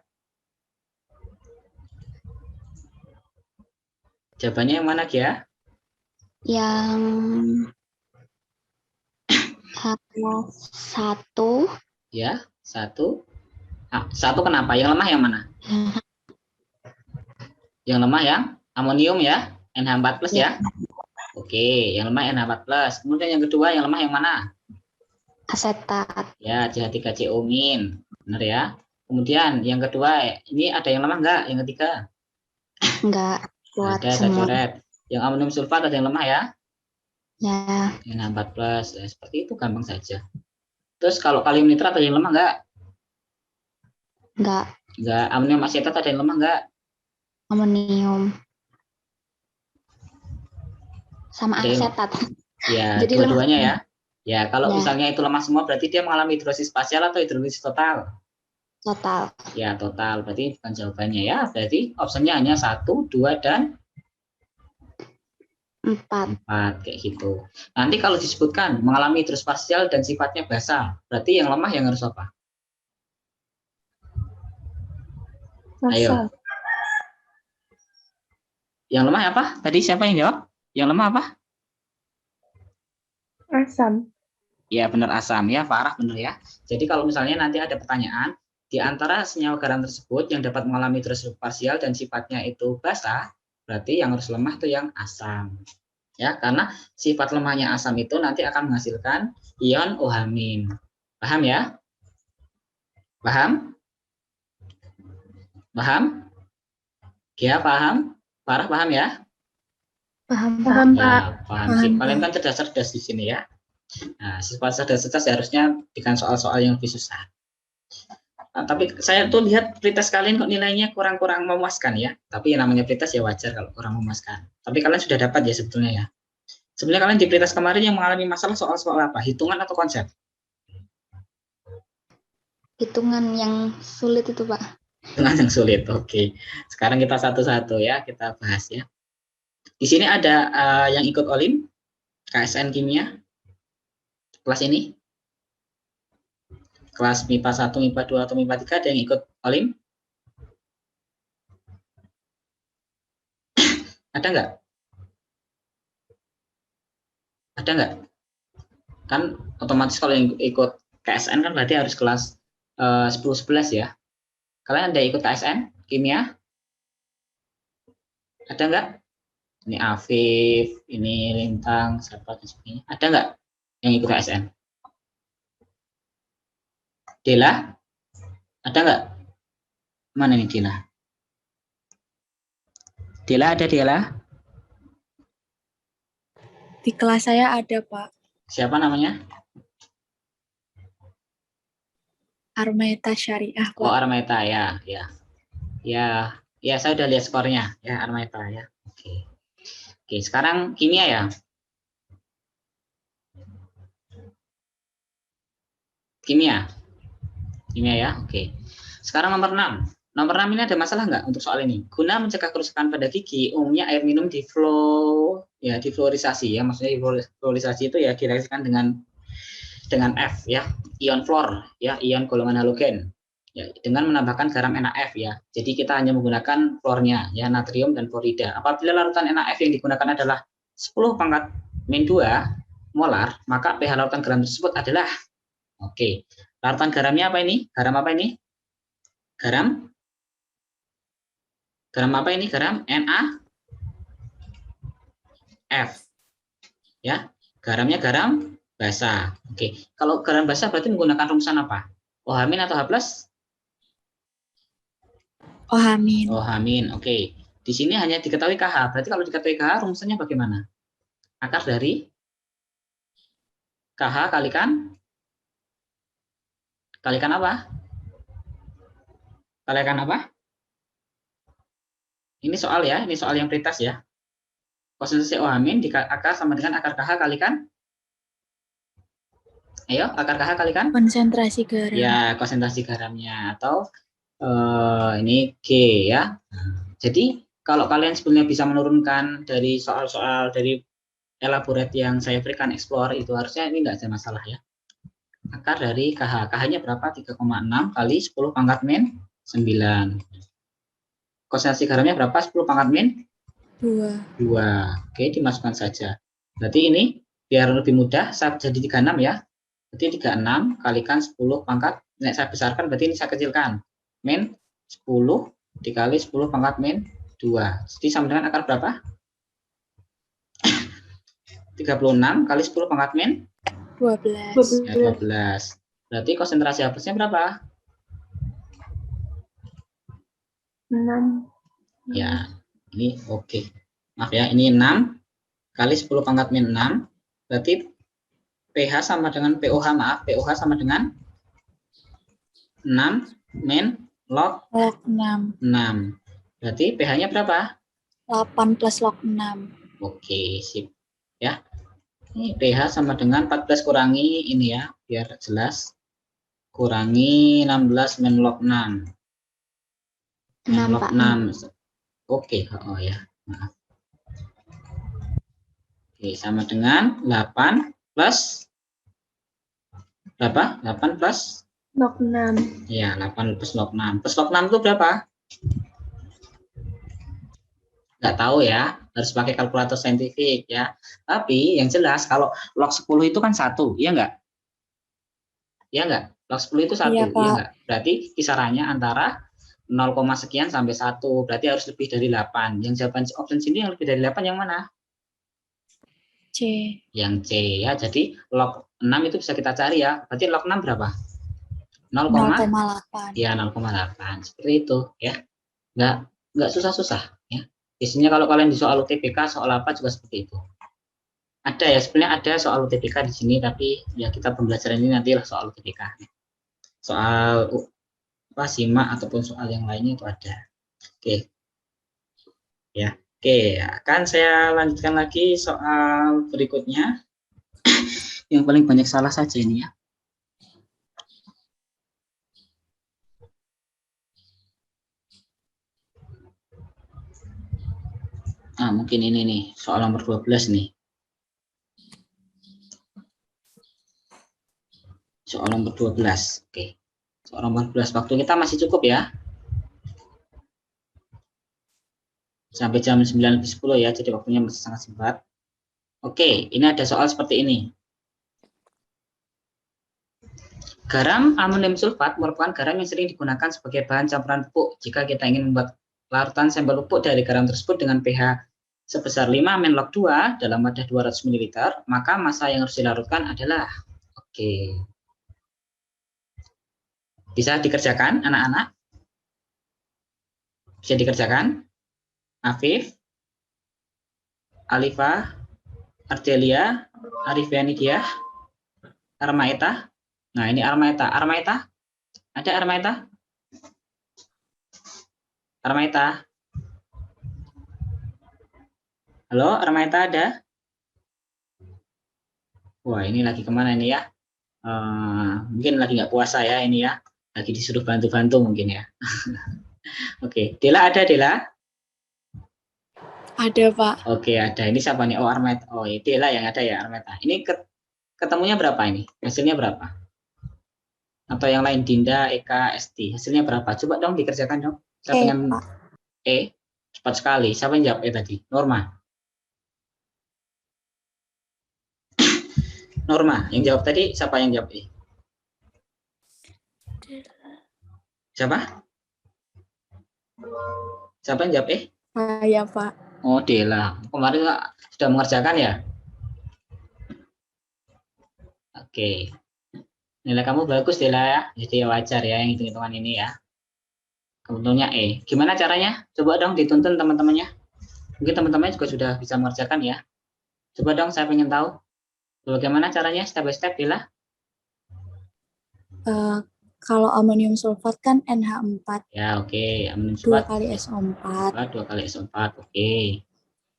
Jawabannya yang mana Gia? yang satu. Ya, satu. Satu kenapa? Yang lemah yang mana? Yang lemah yang amonium ya, NH4+ ya. Oke, yang lemah NH4+. Kemudian yang kedua yang lemah yang mana? Asetat. Ya, CH3CO-. Benar ya. Kemudian yang kedua, ini ada yang lemah enggak? Yang ketiga? Enggak kuat Ada, saya semua. coret. Yang amonium sulfat ada yang lemah ya? Ya, NH4+. Ya, seperti itu gampang saja. Terus kalau kalium nitrat ada yang lemah enggak? enggak. Enggak. Amonium asetat ada yang lemah enggak? Amonium sama Ada yang- asetat. Ya, Jadi dua-duanya lemah. ya. Ya, kalau Ya. misalnya itu lemah semua berarti dia mengalami hidrolisis parsial atau hidrolisis total? Total. Ya, total. Berarti bukan jawabannya ya. Berarti opsinya hanya 1, 2, dan 4. 4. Kayak gitu. Nanti kalau disebutkan mengalami hidrolisis parsial dan sifatnya basal, berarti yang lemah yang harus apa? Ayo. Asam. Yang lemah apa? Tadi siapa yang jawab? Yang lemah apa? Asam. Ya, benar asam ya. Farah benar ya. Jadi kalau misalnya nanti ada pertanyaan, di antara senyawa garam tersebut yang dapat mengalami hidrolisis parsial dan sifatnya itu basah, berarti yang harus lemah itu yang asam. Ya, karena sifat lemahnya asam itu nanti akan menghasilkan ion OH-. Paham ya? Paham? Paham? Gia paham? Farah paham ya? Paham, Pak. Paham, Pak. Ya, paham Paham, sih. Kalian Pak. kan cerdas-cerdas di sini ya. Nah, sifat cerdas-cerdas harusnya bukan soal-soal yang lebih susah. Nah, tapi saya tuh lihat pretest kalian kok nilainya kurang-kurang memuaskan ya. Tapi yang namanya pretest ya wajar kalau kurang memuaskan. Tapi kalian sudah dapat ya sebetulnya ya. Sebenarnya kalian di pretest kemarin yang mengalami masalah soal-soal apa? Hitungan atau konsep? Hitungan yang sulit itu, Pak. Hitungan yang sulit. Oke. Sekarang kita satu-satu ya, kita bahas ya. Di sini ada yang ikut Olim, KSN Kimia, kelas ini. Kelas MIPA 1, MIPA 2, atau MIPA 3 ada yang ikut Olim? Ada nggak? Ada nggak? Kan otomatis kalau yang ikut KSN kan berarti harus kelas 10-11 ya. Kalian ada ikut KSN Kimia? Ada nggak? Ini Afif, ini Lintang, siapa dan sebagainya. Ada nggak yang ikut KSN? Dela? Ada nggak? Mana nih Dela? Dela ada Dela? Di kelas saya ada, Pak. Siapa namanya? Armeta Syariah, Oh, Pak. Armeta ya, ya. Ya, saya udah lihat skornya ya, Armeta ya. Oke. Oke, sekarang kimia ya. Kimia ya, oke. Sekarang nomor 6. Nomor 6 ini ada masalah nggak untuk soal ini? Guna mencegah kerusakan pada gigi, umumnya air minum difluorisasi ya. Maksudnya difluorisasi itu ya direaksikan dengan F ya, ion fluor ya, ion golongan halogen. Ya, dengan menambahkan garam NaF ya. Jadi kita hanya menggunakan fluornya ya, natrium dan fluorida. Apabila larutan NaF yang digunakan adalah 10⁻²⁰ molar, maka pH larutan garam tersebut adalah oke. Larutan garamnya apa ini? Garam apa ini? Garam apa ini? Garam NaF. Ya. Garamnya garam basah. Oke. Kalau garam basah berarti menggunakan rumusan apa? OH- atau H+? OH-. OH-. Oke. Di sini hanya diketahui KH. Berarti kalau diketahui KH rumusannya bagaimana? Akar dari KH kalikan apa? Kalikan apa? Ini soal ya, ini soal yang pretest ya. Konsentrasi OH min di akar sama dengan akar KH kalikan. Ayo, akar KH kalikan. Konsentrasi garam. Ya, konsentrasi garamnya atau ini G ya. Jadi kalau kalian sebenarnya bisa menurunkan dari soal-soal dari elaborate yang saya berikan explore itu harusnya ini enggak ada masalah ya. Akar dari KH. KH-nya berapa? 3,6 kali 10 pangkat min 9. Konsentrasi garamnya berapa? 10 pangkat min 2. 2. Oke, dimasukkan saja. Berarti ini biar lebih mudah saya jadi 36 ya. Berarti 36 kalikan 10 pangkat, saya besarkan berarti ini saya kecilkan. Min 10 dikali 10 pangkat min 2. Jadi sama dengan akar berapa? 36 kali 10 pangkat min 12. ya, 12. Berarti konsentrasi hapusnya berapa? 6. Ya, ini oke. Maaf ya, ini 6 kali 10 pangkat min 6. Berarti pH sama dengan POH, maaf, POH sama dengan 6 min log Log 6. 6. Berarti pH-nya berapa? 8 plus log 6. Oke, sip. Ya. Ini pH sama dengan 14 kurangi ini ya, biar jelas. Kurangi 16 min log 6. Min 6, log Pak. 6. Oke, oh ya, maaf. Oke, sama dengan 8 plus berapa? 8 plus Log 6. ya, 8 plus log 6. Plus log 6 itu berapa? Nggak tahu ya, harus pakai kalkulator saintifik ya. Tapi yang jelas kalau log 10 itu kan 1, iya nggak? Iya nggak? Log 10 itu 1, Iya, iya Pak. nggak? Berarti kisarannya antara 0, sekian sampai 1, berarti harus lebih dari 8. Yang jawaban option sini yang lebih dari 8 yang mana? C. Yang C ya, jadi log 6 itu bisa kita cari ya. Berarti log 6 berapa? 0, 0,8. ya 0,8. Seperti itu ya. Nggak susah-susah ya. Biasanya kalau kalian di soal UTBK, soal apa juga seperti itu. Ada ya, sebenarnya ada soal UTBK di sini, tapi ya kita pembelajaran ini nantilah soal UTBK. Soal apa simak ataupun soal yang lainnya itu ada. Oke. Ya. Oke, akan saya lanjutkan lagi soal berikutnya. Yang paling banyak salah saja ini ya. Nah, mungkin ini nih, soal nomor 12 nih. Soal nomor 12. Oke. Soal nomor 12, waktu kita masih cukup ya. Sampai jam 9:10 ya, jadi waktunya masih sangat singkat. Oke, ini ada soal seperti ini. Garam amonium sulfat merupakan garam yang sering digunakan sebagai bahan campuran pupuk. Jika kita ingin membuat larutan sampel pupuk dari garam tersebut dengan pH sebesar 5 min log 2 dalam wadah 200 ml, maka massa yang harus dilarutkan adalah, oke. Bisa dikerjakan anak-anak? Bisa dikerjakan? Afif, Alifa, Ardelia, Arifianidia, Armaeta. Nah, ini Armaeta. Armaeta? Ada Armaeta? Armaeta? Halo, Armaeta ada? Wah, ini lagi kemana ini ya? Mungkin lagi nggak puasa ya ini ya. Lagi disuruh bantu-bantu mungkin ya. Oke, Dela ada, Dela? Ada, Pak. Oke, ada. Ini siapa nih? Oh, Armaeta. Oh, Dela yang ada ya, Armaeta. Ini ketemunya berapa ini? Hasilnya berapa? Atau yang lain, Dinda, Eka, Esti. Hasilnya berapa? Coba dong dikerjakan dong. Saya pengen Pak. cepat sekali. Siapa yang jawab tadi? Norma. Norma, yang jawab tadi siapa yang jawab Siapa? Siapa yang jawab Saya, Pak. Oh, Dela. Kemarin sudah mengerjakan ya? Oke. Nilai kamu bagus, Dela ya. Jadi wajar ya yang hitung-hitungan ini ya. Kebetulannya Gimana caranya? Coba dong dituntun teman-temannya. Mungkin teman-temannya juga sudah bisa mengerjakan ya. Coba dong, saya pengen tahu. Bagaimana caranya step by step, Dela? Kalau amonium sulfat kan NH4. Ya, oke. Amonium 2 sulfat kali SO4. 2 kali SO4. Oke.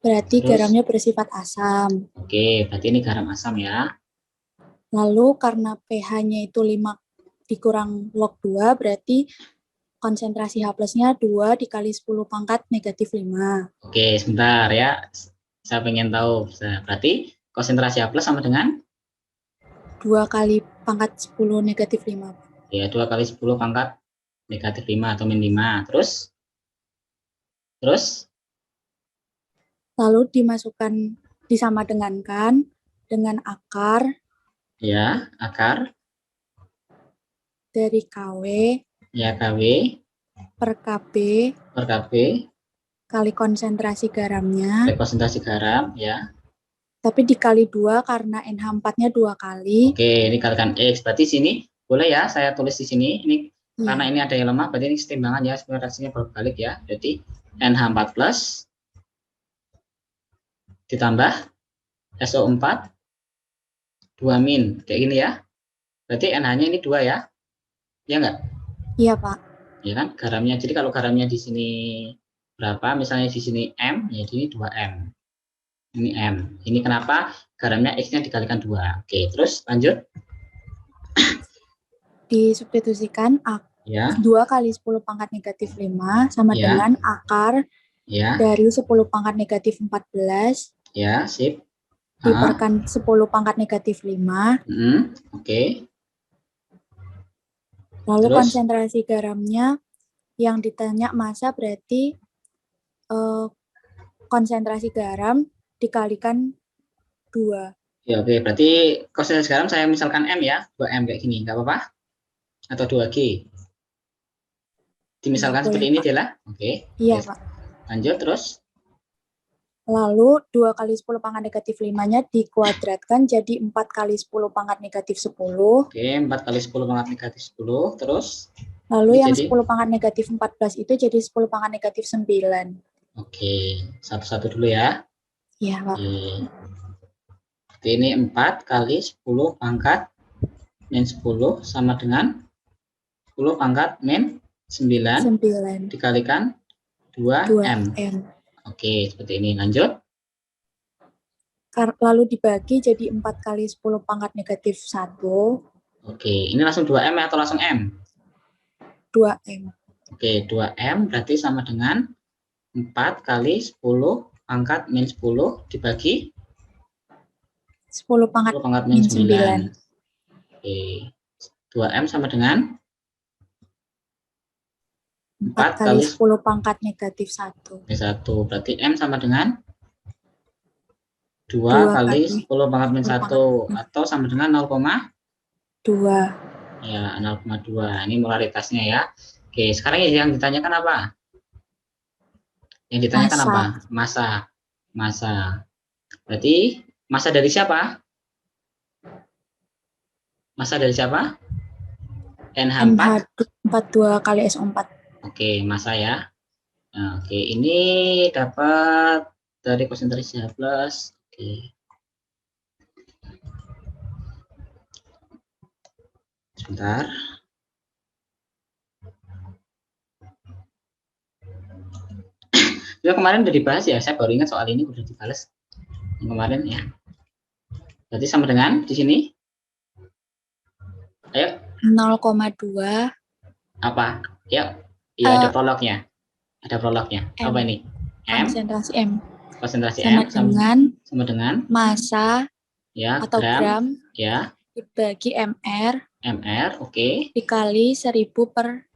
Berarti Terus? garamnya bersifat asam. Oke, berarti ini garam asam ya. Lalu karena pH-nya itu 5 dikurang log 2, berarti konsentrasi H plusnya 2 dikali 10 pangkat negatif 5. Oke, sebentar ya. Saya pengen tahu. Berarti konsentrasi H plus sama dengan? 2 kali pangkat 10 negatif 5. Ya, 2 kali 10 pangkat negatif 5 atau min 5. Terus? Lalu disamadengankan dengan akar Ya, akar. dari KW Ya, KW per KB per KB kali konsentrasi garamnya, kali konsentrasi garam ya. tapi dikali 2 karena NH4-nya 2 kali. Oke, ini kalikan X. Berarti sini boleh ya saya tulis di sini. Ini karena ini ada yang lemah, berarti ini kesetimbangan ya, sebenarnya reaksinya berbalik ya. Jadi NH4 plus ditambah SO4 2 min, kayak gini ya. Berarti NH-nya ini 2 ya. Ya enggak? Iya, Pak. Ya kan? Garamnya. Jadi kalau garamnya di sini berapa? Misalnya di sini M, ya di sini 2M. Ini M. Ini kenapa? Garamnya X-nya dikalikan 2. Oke, terus lanjut. Disubstitusikan Ya. 2 kali 10 pangkat negatif 5 sama Ya. dengan akar Ya. dari 10 pangkat negatif 14 Ya, sip. diperkan 10 pangkat negatif 5. Oke. Lalu Terus? konsentrasi garamnya yang ditanya massa berarti konsentrasi garam dikalikan 2. Ya, oke. Berarti konsentrasi garam saya misalkan M ya. 2M kayak gini. Nggak apa-apa? Atau 2G? Dimisalkan Boleh, seperti ini Pak. dia lah. Oke. Iya, Oke. Pak. Lanjut terus. Lalu 2 kali 10 pangkat negatif 5-nya dikuadratkan jadi 4 kali 10 pangkat negatif 10. Oke, 4 kali 10 pangkat negatif 10. Terus? Lalu yang jadi? 10 pangkat negatif 14 itu jadi 10 pangkat negatif 9. Oke, satu-satu dulu ya. Iya, Pak. Oke. Oke, ini 4 kali 10 pangkat min 10 sama dengan 10 pangkat min 9 dikalikan 2M. Oke, seperti ini. Lanjut. Lalu dibagi jadi 4 kali 10 pangkat negatif 1. Oke, ini langsung 2M atau langsung M? 2M. Oke, 2M berarti sama dengan 4 kali 10 pangkat min 10 dibagi 10 pangkat min min 9. Oke, 2M sama dengan 4 kali 10 pangkat negatif 1. Berarti M sama dengan 2 kali 10 pangkat min 1 atau sama dengan 0,2. Ya, 0,2. Ini molaritasnya ya. Oke, sekarang yang ditanyakan apa? Yang ditanyakan Massa. apa? Massa. Berarti massa dari siapa? Massa dari siapa? NH4. NH42 kali SO4. Oke, massa ya. Nah, oke, ini dapat dari konsentrasi H+. Oke. Sebentar. Ya, kemarin udah dibahas ya, saya baru ingat soal ini udah dibahas yang kemarin ya. Berarti sama dengan di sini. Ayo. 0,2. Apa? Ya, iya ada prolognya. Ada prolognya. M. Apa ini? M. Konsentrasi M. Konsentrasi sama dengan massa ya, atau gram ya dibagi MR oke. dikali 1000 per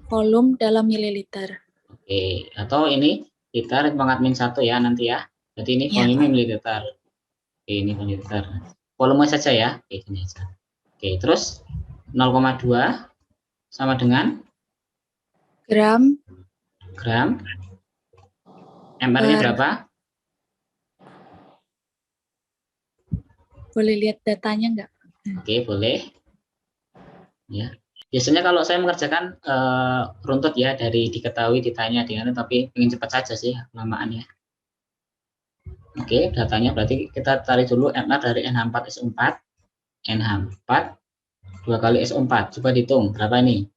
volume dalam mililiter. Oke, atau ini liter pangkat min 1 ya nanti ya. Berarti ini volume mililiter. Oke, ini mililiter. Volume saja ya. Oke, ini aja. Oke, terus 0,2 sama dengan gram. MR-nya berapa? Boleh lihat datanya enggak? Oke, boleh. Ya. Biasanya kalau saya mengerjakan runtut ya dari diketahui ditanya tapi ingin cepat saja sih lamaannya. Oke, datanya berarti kita tarik dulu MR dari NH4SO4. NH4 2 kali SO4. Coba dihitung berapa ini?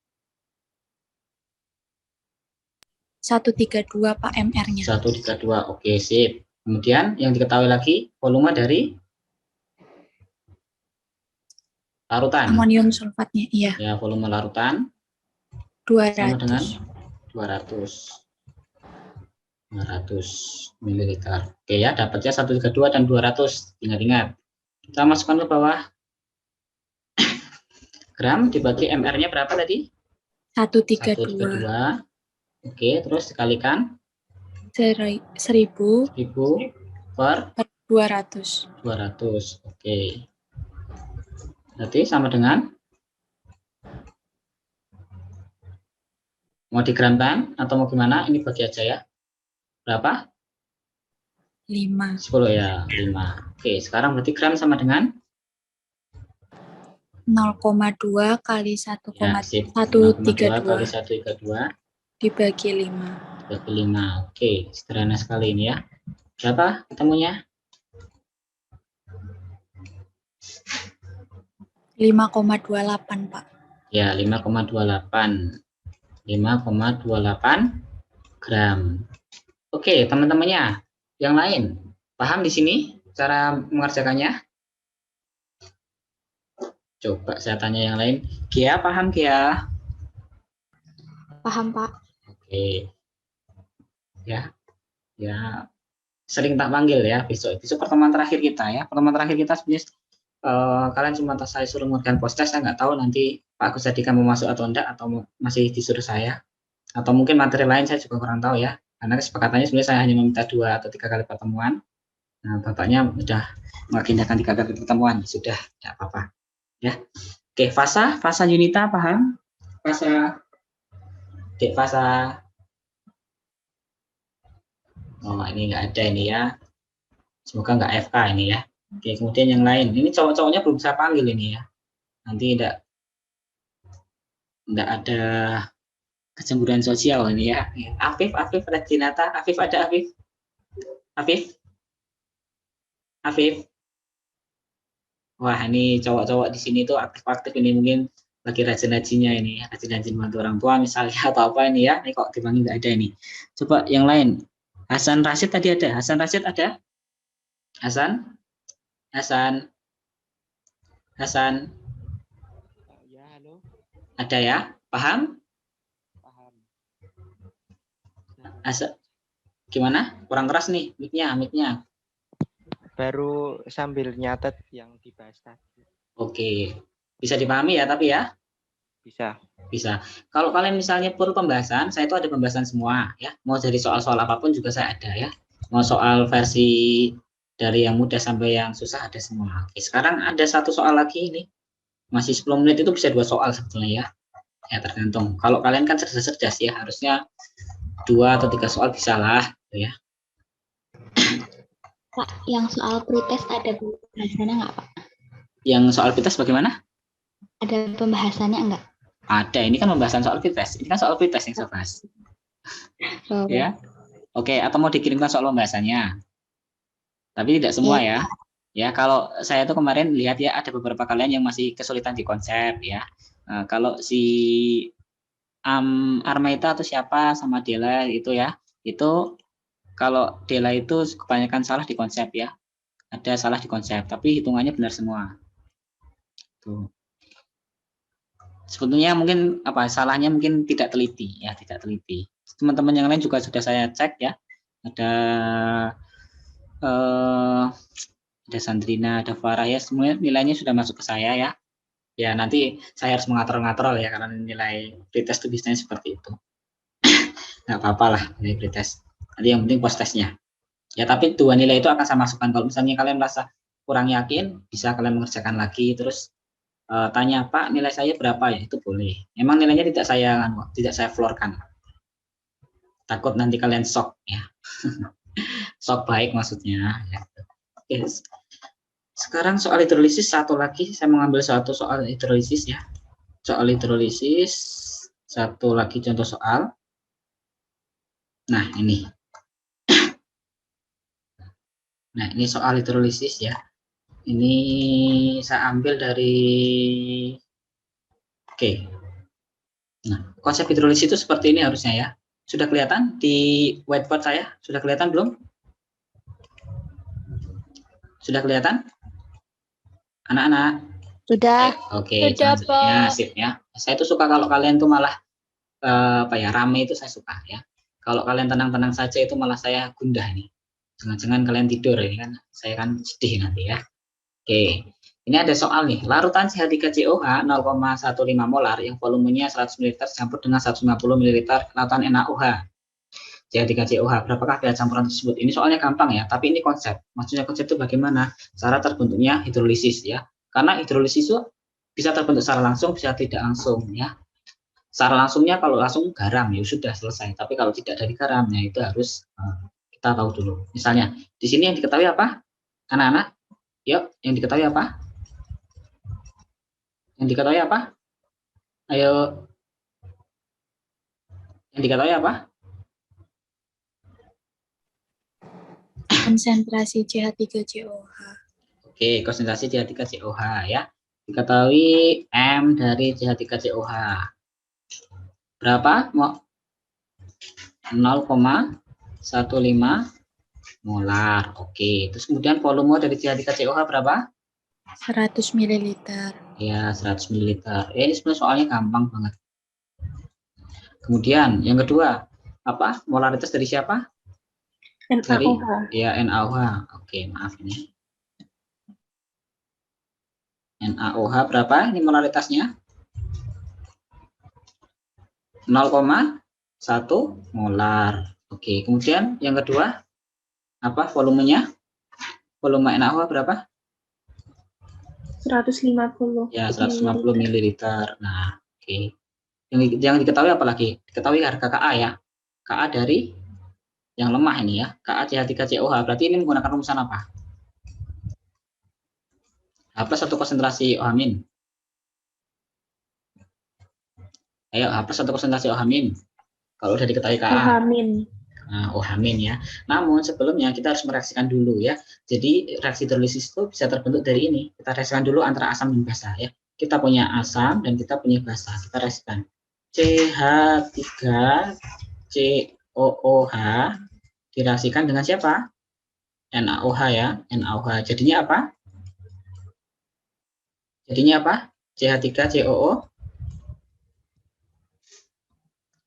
10 132 Pak MR-nya. 132. Oke, sip. Kemudian yang diketahui lagi volume dari larutan. Amonium sulfatnya, iya. Ya, volume larutan sama dengan 200. 200 ml. Oke ya, dapatnya 132 dan 200. Ingat-ingat. Kita masukkan ke bawah. Gram dibagi MR-nya berapa tadi? 132. 132. Oke, terus dikalikan 1000 1000 per 200. 200. Oke. Berarti sama dengan, mau digramkan atau mau gimana? Ini bagi aja ya. Berapa? 5. 10 ya, 5. Oke, sekarang berarti gram sama dengan 0,2 kali ya, sip. 0,2 kali 132 132 dibagi 5. bagi 5. Oke, sederhana sekali ini ya. Berapa ketemunya? 5,28 Pak. Ya, 5,28. 5,28 gram. Oke, teman-temannya. Yang lain, paham di sini cara mengerjakannya? Coba saya tanya yang lain. Kia, paham Kia? Paham, Pak. Oke. Ya, ya. Sering tak panggil ya besok. Besok pertemuan terakhir kita ya. Pertemuan terakhir kita sebenarnya kalian cuma saya suruh mengerjakan post test. Saya nggak tahu nanti Pak Agus Adika mau masuk atau enggak, atau masih disuruh saya. Atau mungkin materi lain saya juga kurang tahu ya. Karena kesepakatannya sebenarnya saya hanya meminta 2 atau 3 kali pertemuan. Nah, bapaknya sudah mengagendakan 3 kali pertemuan. Sudah, tidak apa-apa. Ya. Oke, fasa Yunita paham? Fasa. Dek fasa. Oh, ini nggak ada ini ya. Semoga nggak FK ini ya. Oke, kemudian yang lain. Ini cowok-cowoknya belum saya panggil ini ya. Nanti tidak ada kecemburuan sosial ini ya. Afif, Rajinata. Afif ada Afif? Afif. Wah, ini cowok-cowok di sini tuh aktif-aktif ini, mungkin lagi rajin-rajinnya ini, rajin-rajin bantu orang tua misalnya atau apa ini ya. Ini kok dipanggil nggak ada ini. Coba yang lain. Hasan Rashid tadi ada. Hasan Rashid ada? Hasan? Ya, halo. Ada ya? Paham? Paham. Gimana? Kurang keras nih mic-nya. Baru sambil nyatet yang dibahas tadi. Oke. Bisa dipahami ya tapi ya? Bisa. Kalau kalian misalnya perlu pembahasan, saya itu ada pembahasan semua ya. Mau dari soal-soal apapun juga saya ada ya. Mau soal versi dari yang mudah sampai yang susah ada semua. Oke, sekarang ada satu soal lagi ini. Masih 10 menit itu bisa 2 soal sebetulnya ya. Ya tergantung. Kalau kalian kan cerdas-cerdas ya, harusnya 2 atau 3 soal bisa lah ya. Pak, yang soal pretest ada pembahasannya nggak, Pak? Yang soal pretest bagaimana? Ada pembahasannya nggak? Ada, ini kan pembahasan soal pretest. Ini kan soal pretest yang saya bahas. Oh. Ya. Oke, atau mau dikirimkan soal pembahasannya. Tapi tidak semua ya. Ya, kalau saya tuh kemarin lihat ya ada beberapa kalian yang masih kesulitan di konsep ya. Kalau si Armaita atau siapa sama Dela itu ya, itu kalau Dela itu kebanyakan salah di konsep ya. Ada salah di konsep, tapi hitungannya benar semua. Tuh. Sebetulnya mungkin salahnya mungkin tidak teliti ya, tidak teliti. Teman-teman yang lain juga sudah saya cek ya. Ada Sandrina, ada Farah ya, semuanya nilainya sudah masuk ke saya ya. Ya nanti saya harus mengatur-ngatur ya karena nilai pretest itu biasanya seperti itu. Nggak apa-apa lah nilai pretest. Nanti yang penting post testnya. Ya tapi 2 nilai itu akan saya masukkan. Kalau misalnya kalian merasa kurang yakin, bisa kalian mengerjakan lagi terus tanya Pak nilai saya berapa ya, itu boleh. Emang nilainya tidak saya floorkan. Takut nanti kalian shock ya. Shock baik maksudnya. Ya. Oke. Sekarang soal hidrolisis satu lagi, saya mengambil satu soal hidrolisis ya. Soal hidrolisis satu lagi contoh soal. Nah ini. Nah ini soal hidrolisis ya. Ini saya ambil dari Oke. Nah, konsep hidrolisis itu seperti ini harusnya ya. Sudah kelihatan di whiteboard saya? Sudah kelihatan belum? Sudah kelihatan? Anak-anak? Sudah. Oke, Sudah, jangan ya, Pak. sip ya. Saya tuh suka kalau kalian tuh malah apa ya, rame itu saya suka ya. Kalau kalian tenang-tenang saja itu malah saya gundah ini. Jangan-jangan kalian tidur ini kan, saya kan sedih nanti ya. Oke, ini ada soal nih. Larutan CH3COH 0,15 molar yang volumenya 100 ml campur dengan 150 ml larutan NaOH. CH3COH, berapakah pH campuran tersebut? Ini soalnya gampang ya, tapi ini konsep. Maksudnya konsep itu bagaimana? Cara terbentuknya hidrolisis ya. Karena hidrolisis itu bisa terbentuk secara langsung, bisa tidak langsung ya. Secara langsungnya kalau langsung garam ya sudah selesai. Tapi kalau tidak dari garam ya itu harus kita tahu dulu. Misalnya di sini yang diketahui apa? Anak-anak, yuk yang diketahui apa? Yang diketahui apa? Ayo. Yang diketahui apa? Konsentrasi CH3COH. Oke, konsentrasi CH3COH ya. Diketahui M dari CH3COH. Berapa? 0,15 molar. Oke, terus kemudian volume dari CH3COH berapa? 100 ml. Ya, 100 ml. Ini sebenarnya soalnya gampang banget. Kemudian yang kedua, apa? Molaritas dari siapa? Dari NaOH. ya NaOH. Oke, maaf ini. NaOH berapa? Ini molaritasnya? 0,1 molar. Oke, kemudian yang kedua apa volumenya? Volume NaOH berapa? 150. Ya, 150 ml. Nah, oke. Yang diketahui apa lagi? Diketahui harga Ka ya. Ka dari yang lemah ini ya. Ka CH3COH. Berarti ini menggunakan rumusan apa? H plus satu konsentrasi OH min. Ayo, H plus satu konsentrasi OH min. Kalau udah diketahui Ka. OH-. Nah, OH min ya. Namun sebelumnya kita harus mereaksikan dulu ya. Jadi reaksi hidrolisis itu bisa terbentuk dari ini. Kita reaksikan dulu antara asam dan basa ya. Kita punya asam dan kita punya basa. Kita reaksikan. CH3COOH direaksikan dengan siapa? NaOH ya. NaOH. Jadinya apa? Jadinya apa? CH3COO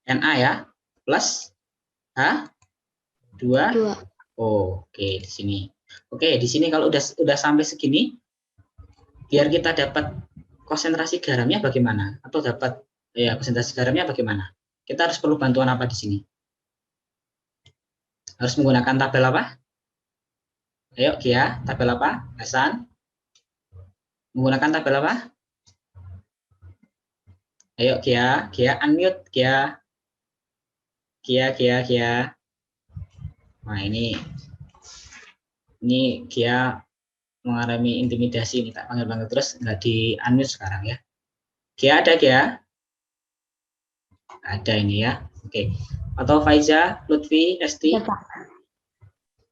Na ya. Plus H2. Oke, di sini. Oke, di sini kalau udah sampai segini, biar kita dapat konsentrasi garamnya bagaimana? Atau dapat ya konsentrasi garamnya bagaimana? Kita harus perlu bantuan apa di sini? Harus menggunakan tabel apa? Ayo, Gia, tabel apa? Hasan? Menggunakan tabel apa? Ayo, Gia, unmute, Gia. Gia. Nah, ini Gia mengalami intimidasi ini, tak panggil terus nggak di unmute sekarang ya. Gia ada Gia? Ada ini ya. Oke. Atau Faiza, Lutfi, Esti?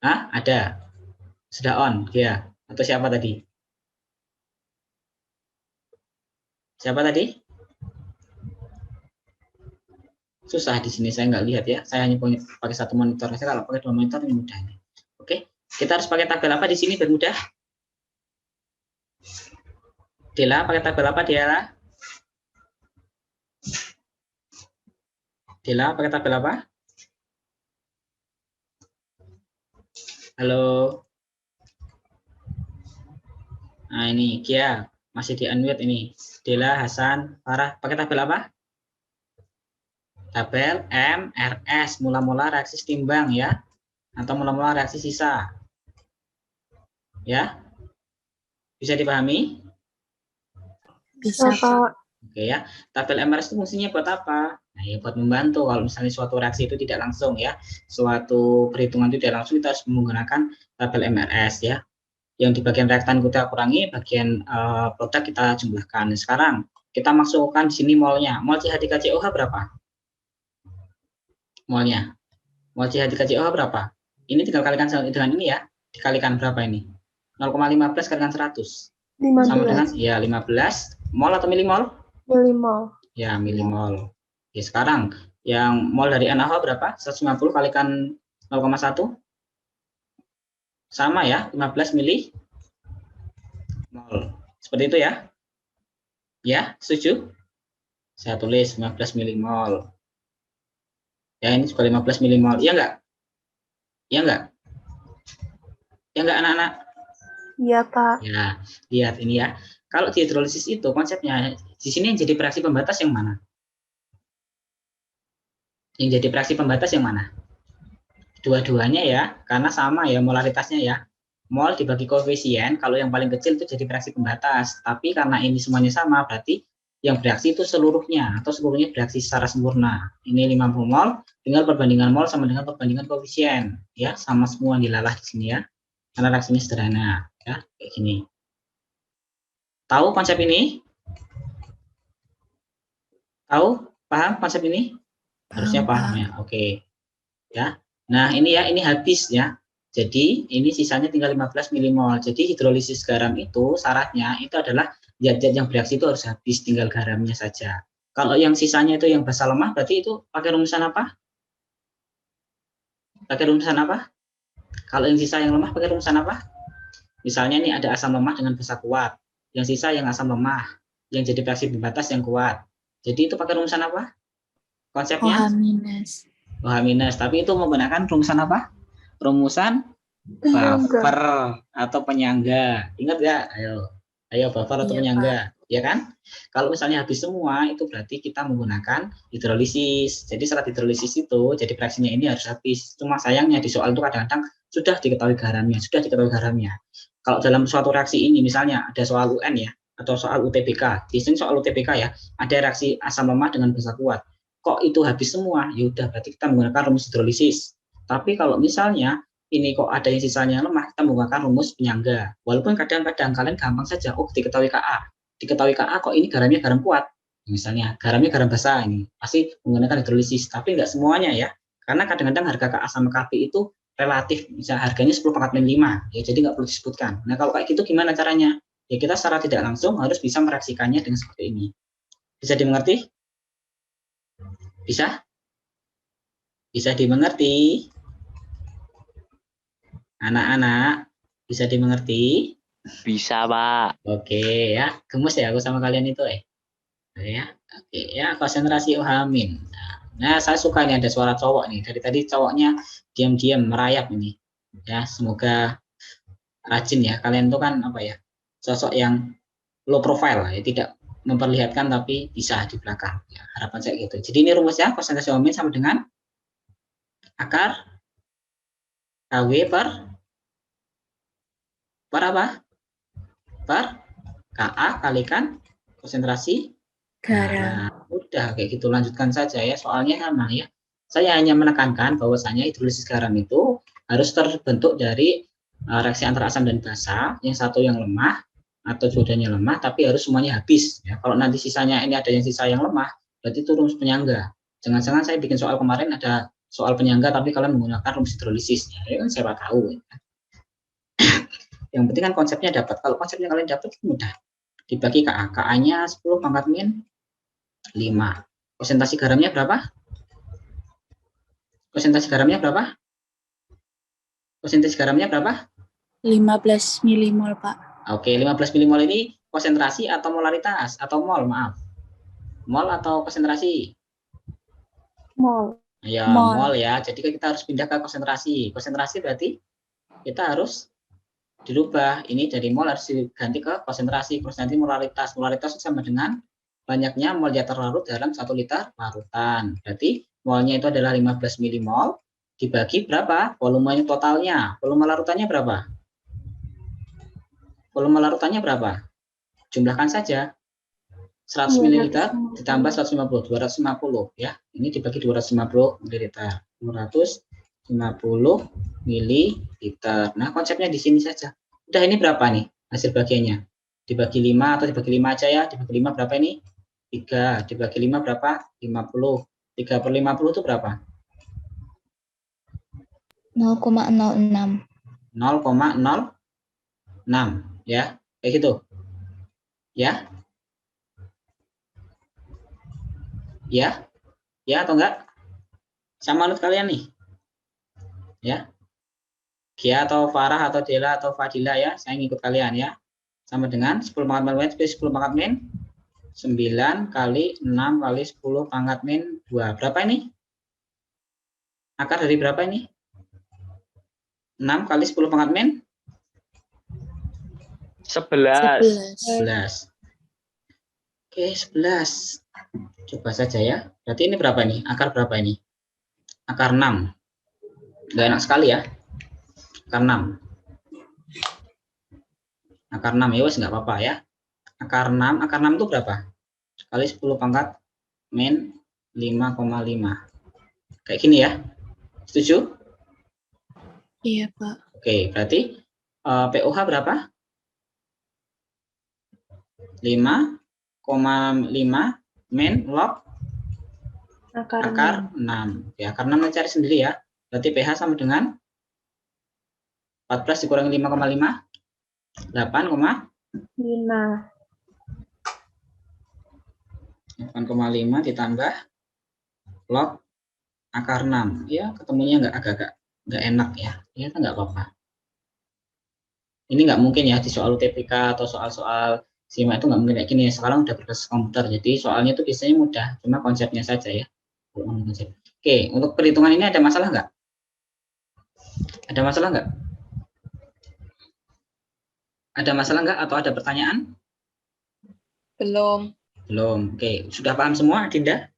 Ada. Sudah on, Gia. Atau siapa tadi? Siapa tadi? Susah di sini saya nggak lihat ya. Saya hanya pakai satu monitor. Saya kalau pakai dua monitor ini mudah ini. Oke. Kita harus pakai tabel apa di sini biar mudah? Dela, pakai tabel apa Dela? Dela, pakai tabel apa? Halo. Nah ini Kia masih di unmute ini. Dela, Hasan, Farah, pakai tabel apa? Tabel MRS, mula-mula reaksi setimbang ya, atau mula-mula reaksi sisa. Ya, bisa dipahami? Bisa, Pak. Oke ya, tabel MRS itu fungsinya buat apa? Nah, ya buat membantu kalau misalnya suatu reaksi itu tidak langsung ya, suatu perhitungan itu tidak langsung, kita harus menggunakan tabel MRS ya. Yang di bagian reaktan kita kurangi, bagian produk kita jumlahkan. Sekarang kita masukkan di sini molnya. Mol CH3COH berapa? Molnya. Mol CH3COH berapa? Ini tinggal kalikan dengan ini ya. Dikalikan berapa ini? 0,15 kalikan 100. 15. Sama dengan ya 15 mol atau milimol? Milimol. Ya, milimol. Oke, sekarang Yang mol dari NaOH berapa? 150 kalikan 0,1. Sama ya, 15 mili mol. Seperti itu ya? Ya, setuju? Saya tulis 15 milimol. Ya, ini juga 15 milimol. Iya enggak? Iya enggak? Ya enggak anak-anak? Iya, Pak. Ya, lihat ini ya. Kalau di hidrolisis itu konsepnya di sini yang jadi reaksi pembatas yang mana? Yang jadi reaksi pembatas yang mana? Dua-duanya ya, karena sama ya molaritasnya ya. Mol dibagi koefisien, kalau yang paling kecil itu jadi reaksi pembatas. Tapi karena ini semuanya sama, berarti yang bereaksi itu seluruhnya atau seluruhnya bereaksi secara sempurna. Ini 50 mol, tinggal perbandingan mol sama dengan perbandingan koefisien, ya sama semua dilalah di sini ya. Karena reaksinya sederhana, ya kayak gini. Tahu konsep ini? Tahu? Paham konsep ini? Harusnya paham ya. Oke. Ya. Nah, ini ya, ini habis ya. Jadi, ini sisanya tinggal 15 milimol. Jadi, hidrolisis garam itu syaratnya itu adalah zat-zat yang bereaksi itu harus habis, tinggal garamnya saja. Kalau yang sisanya itu yang basa lemah, berarti itu pakai rumusan apa? Pakai rumusan apa? Kalau yang sisa yang lemah pakai rumusan apa? Misalnya ini ada asam lemah dengan basa kuat. Yang sisa yang asam lemah. Yang jadi reaksi pembatas yang kuat. Jadi itu pakai rumusan apa? Konsepnya? OH-. Tapi itu menggunakan rumusan apa? Rumusan buffer atau penyangga. Ingat ya? Ayo buffer atau penyangga, ya kan? Kalau misalnya habis semua, itu berarti kita menggunakan hidrolisis. Jadi syarat hidrolisis itu, jadi reaksinya ini harus habis. Cuma sayangnya di soal itu kadang-kadang sudah diketahui garamnya. Kalau dalam suatu reaksi ini, misalnya ada soal UN ya, atau soal UTBK. Di sini soal UTBK ya, ada reaksi asam lemah dengan basa kuat. Kok itu habis semua? Ya udah, berarti kita menggunakan rumus hidrolisis. Tapi kalau misalnya ini kok ada yang sisanya lemah, kita menggunakan rumus penyangga. Walaupun kadang-kadang kalian gampang saja, oh diketahui KA kok ini garamnya garam kuat. Misalnya garamnya garam basa, ini pasti menggunakan hidrolisis, tapi nggak semuanya ya. Karena kadang-kadang harga KA sama KP itu relatif, misalnya harganya 10 pangkat min 5, ya jadi nggak perlu disebutkan. Nah kalau kayak gitu gimana caranya? Ya kita secara tidak langsung harus bisa mereaksikannya dengan seperti ini. Bisa dimengerti? Bisa? Bisa dimengerti? Anak-anak, bisa dimengerti? Bisa, Pak. Oke ya, gemes ya aku sama kalian itu ya. Oke ya, konsentrasi OH-. Nah, saya suka ini ada suara cowok nih. Dari tadi cowoknya diam-diam merayap ini. Ya, semoga rajin ya. Kalian itu kan apa ya? Sosok yang low profile ya, tidak memperlihatkan tapi bisa di belakang. Ya, harapan saya gitu. Jadi ini rumusnya konsentrasi OH- sama dengan akar KW per apa? Per KA kalikan konsentrasi garam. Udah kayak gitu, lanjutkan saja ya, soalnya sama ya. Saya hanya menekankan bahwasanya hidrolisis garam itu harus terbentuk dari reaksi antara asam dan basa, yang satu yang lemah atau dua-duanya lemah, tapi harus semuanya habis ya. Kalau nanti sisanya ini ada yang sisa yang lemah, berarti itu rumus penyangga. Jangan-jangan saya bikin soal kemarin ada soal penyangga tapi kalian menggunakan rumus hidrolisis ya, kan siapa tahu ya. Yang penting kan konsepnya dapat. Kalau konsepnya kalian dapat mudah. Dibagi KA. KA-nya 10 pangkat min 5. Konsentrasi garamnya berapa? Konsentrasi garamnya berapa? 15 milimol, Pak. Oke, 15 milimol ini konsentrasi atau molaritas? Atau mol, maaf. Mol atau konsentrasi? Mol. Ya, mol ya. Jadi kita harus pindah ke konsentrasi. Konsentrasi berarti kita harus dirubah. Ini dari mol harus diganti ke konsentrasi. Konsentrasi molaritas. Molaritas sama dengan banyaknya mol zat terlarut dalam 1 liter larutan. Berarti molnya itu adalah 15 milimol dibagi berapa? Volumenya totalnya. Volume larutannya berapa? Jumlahkan saja. 100 ml ditambah 150, 250 ya. Ini dibagi 250 ml. 250 ml. Nah, konsepnya di sini saja. Udah, ini berapa nih hasil bagiannya? Dibagi 5 atau dibagi 5 aja ya. Dibagi 5 berapa ini? 3. Dibagi 5 berapa? 50. 3 per 50 itu berapa? 0,06. 0,06 ya. Kayak gitu. Ya? Ya? Ya atau enggak? Sama menurut kalian nih? Ya. Gia atau Farah atau Dela atau Fadila ya, saya ngikut kalian ya. Sama dengan 10 pangkat min 10 pangkat min 9 kali 6 kali 10 pangkat min 2. Berapa ini? Akar dari berapa ini? 6 kali 10 pangkat min 11. 11. Oke, 11. Coba saja ya. Berarti ini berapa nih? Akar berapa ini? Akar 6. Gak enak sekali ya. Akar 6. Akar 6 ya wes nggak apa-apa ya. Akar 6 itu berapa? Kali 10 pangkat min 5,5. Kayak gini ya. Setuju? Iya, Pak. Oke, berarti POH berapa? 5,5 min log akar 6. Oke, akar 6 cari sendiri ya. Berarti pH sama dengan 14 dikurangi 5,5. 8,5 ditambah log akar 6 ya, ketemunya agak-agak nggak enak ya, ya nggak apa-apa. Ini nggak mungkin ya di soal UTBK atau soal-soal SIMA itu nggak mungkin kayak gini ya. Sekarang udah berbasis komputer, jadi soalnya itu biasanya mudah, cuma konsepnya saja ya. Oke, untuk perhitungan ini ada masalah nggak? Ada masalah nggak? Ada masalah nggak atau ada pertanyaan? Belum. Belum. Oke, sudah paham semua, Dinda?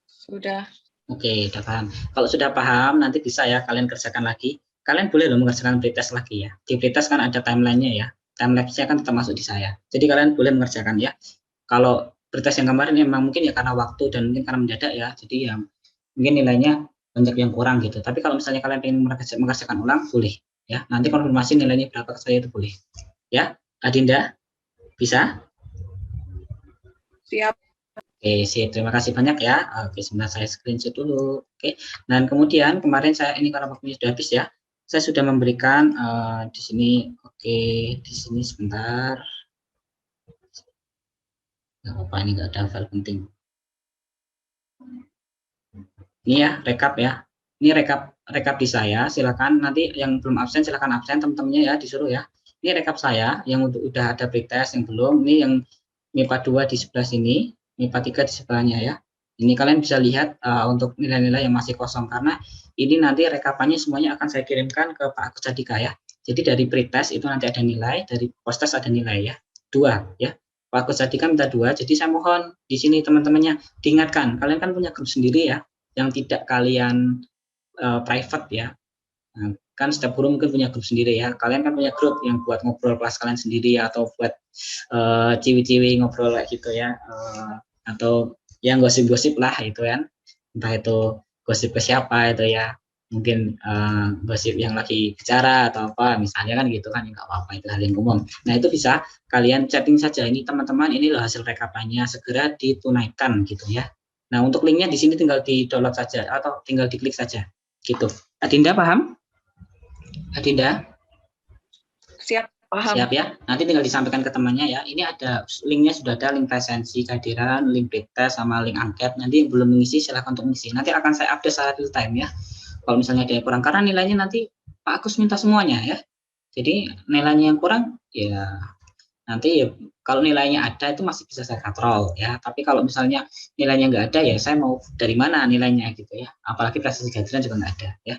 Sudah. Oke, sudah paham. Kalau sudah paham, nanti bisa ya kalian kerjakan lagi. Kalian boleh loh mengerjakan pretest lagi ya. Di pretest kan ada timeline-nya ya. Timelapse-nya kan tetap masuk di saya. Jadi kalian boleh mengerjakan ya. Kalau pretest yang kemarin memang mungkin ya karena waktu dan mungkin karena mendadak ya. Jadi ya mungkin nilainya banyak yang kurang gitu. Tapi kalau misalnya kalian ingin mengerjakan ulang, boleh ya. Nanti konfirmasi nilainya berapa ke saya itu boleh. Ya, Adinda, bisa? Siap. Oke, sip. Terima kasih banyak ya. Oke, sebentar saya screenshot dulu. Oke, dan kemudian kemarin saya ini karena waktunya sudah habis ya, saya sudah memberikan di sini. Oke, di sini sebentar. Nggak apa-apa, ini nggak ada file penting. Ini ya, rekap ya. Ini rekap di saya. Silakan nanti yang belum absen silakan absen teman-temannya ya, disuruh ya. Ini rekap saya yang udah ada pretest, yang belum. Ini yang MIPA 2 di sebelah sini. MIPA 3 di sebelahnya ya. Ini kalian bisa lihat untuk nilai-nilai yang masih kosong karena ini nanti rekapannya semuanya akan saya kirimkan ke Pak Agus Adika ya. Jadi dari pretest itu nanti ada nilai, dari posttest ada nilai ya. 2 ya. Pak Agus Adika minta 2. Jadi saya mohon di sini teman-temannya diingatkan, kalian kan punya grup sendiri ya yang tidak kalian private ya. Nah, kan setiap guru mungkin punya grup sendiri ya. Kalian kan punya grup yang buat ngobrol kelas kalian sendiri ya, atau buat ciwi-ciwi ngobrol kayak gitu ya. Atau yang gosip-gosip lah itu kan, entah itu gosip ke siapa itu ya, mungkin gosip yang lagi bicara atau apa misalnya kan gitu kan, nggak apa-apa, itu hal yang umum. Nah itu bisa kalian chatting saja, ini teman-teman ini loh hasil rekapannya, segera ditunaikan gitu ya. Nah untuk linknya di sini tinggal di download saja atau tinggal diklik saja gitu. Adinda paham? Adinda? Siap, paham. Siap ya. Nanti tinggal disampaikan ke temannya ya. Ini ada linknya, sudah ada link presensi kehadiran, link pretest sama link angket. Nanti yang belum mengisi silahkan untuk mengisi. Nanti akan saya update secara real time ya. Kalau misalnya ada yang kurang, karena nilainya nanti Pak Agus minta semuanya ya. Jadi nilainya yang kurang ya nanti ya, kalau nilainya ada itu masih bisa saya kontrol ya. Tapi kalau misalnya nilainya nggak ada ya saya mau dari mana nilainya gitu ya. Apalagi presensi kehadiran juga nggak ada ya.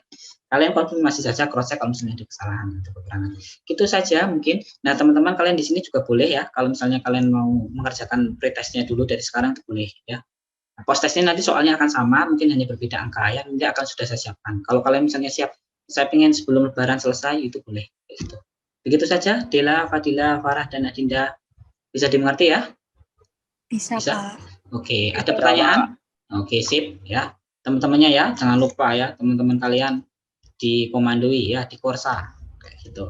Kalian konfirmasi saja, cross check kalau misalnya ada kesalahan atau kekurangan. Gitu saja mungkin. Nah teman-teman kalian di sini juga boleh ya. Kalau misalnya kalian mau mengerjakan pretestnya dulu dari sekarang itu boleh ya. Nah, post-testnya nanti soalnya akan sama, mungkin hanya berbeda angka ya. Nanti akan sudah saya siapkan. Kalau kalian misalnya siap, saya pengen sebelum lebaran selesai itu boleh. Gitu. Begitu saja, Dela, Fadila, Farah, dan Adinda. Bisa dimengerti ya? Bisa, Pak. Oke, ada pertanyaan? Oke, sip ya. Teman-temannya ya, jangan lupa ya, teman-teman kalian dikomandoi ya, di Korsa. Kayak gitu.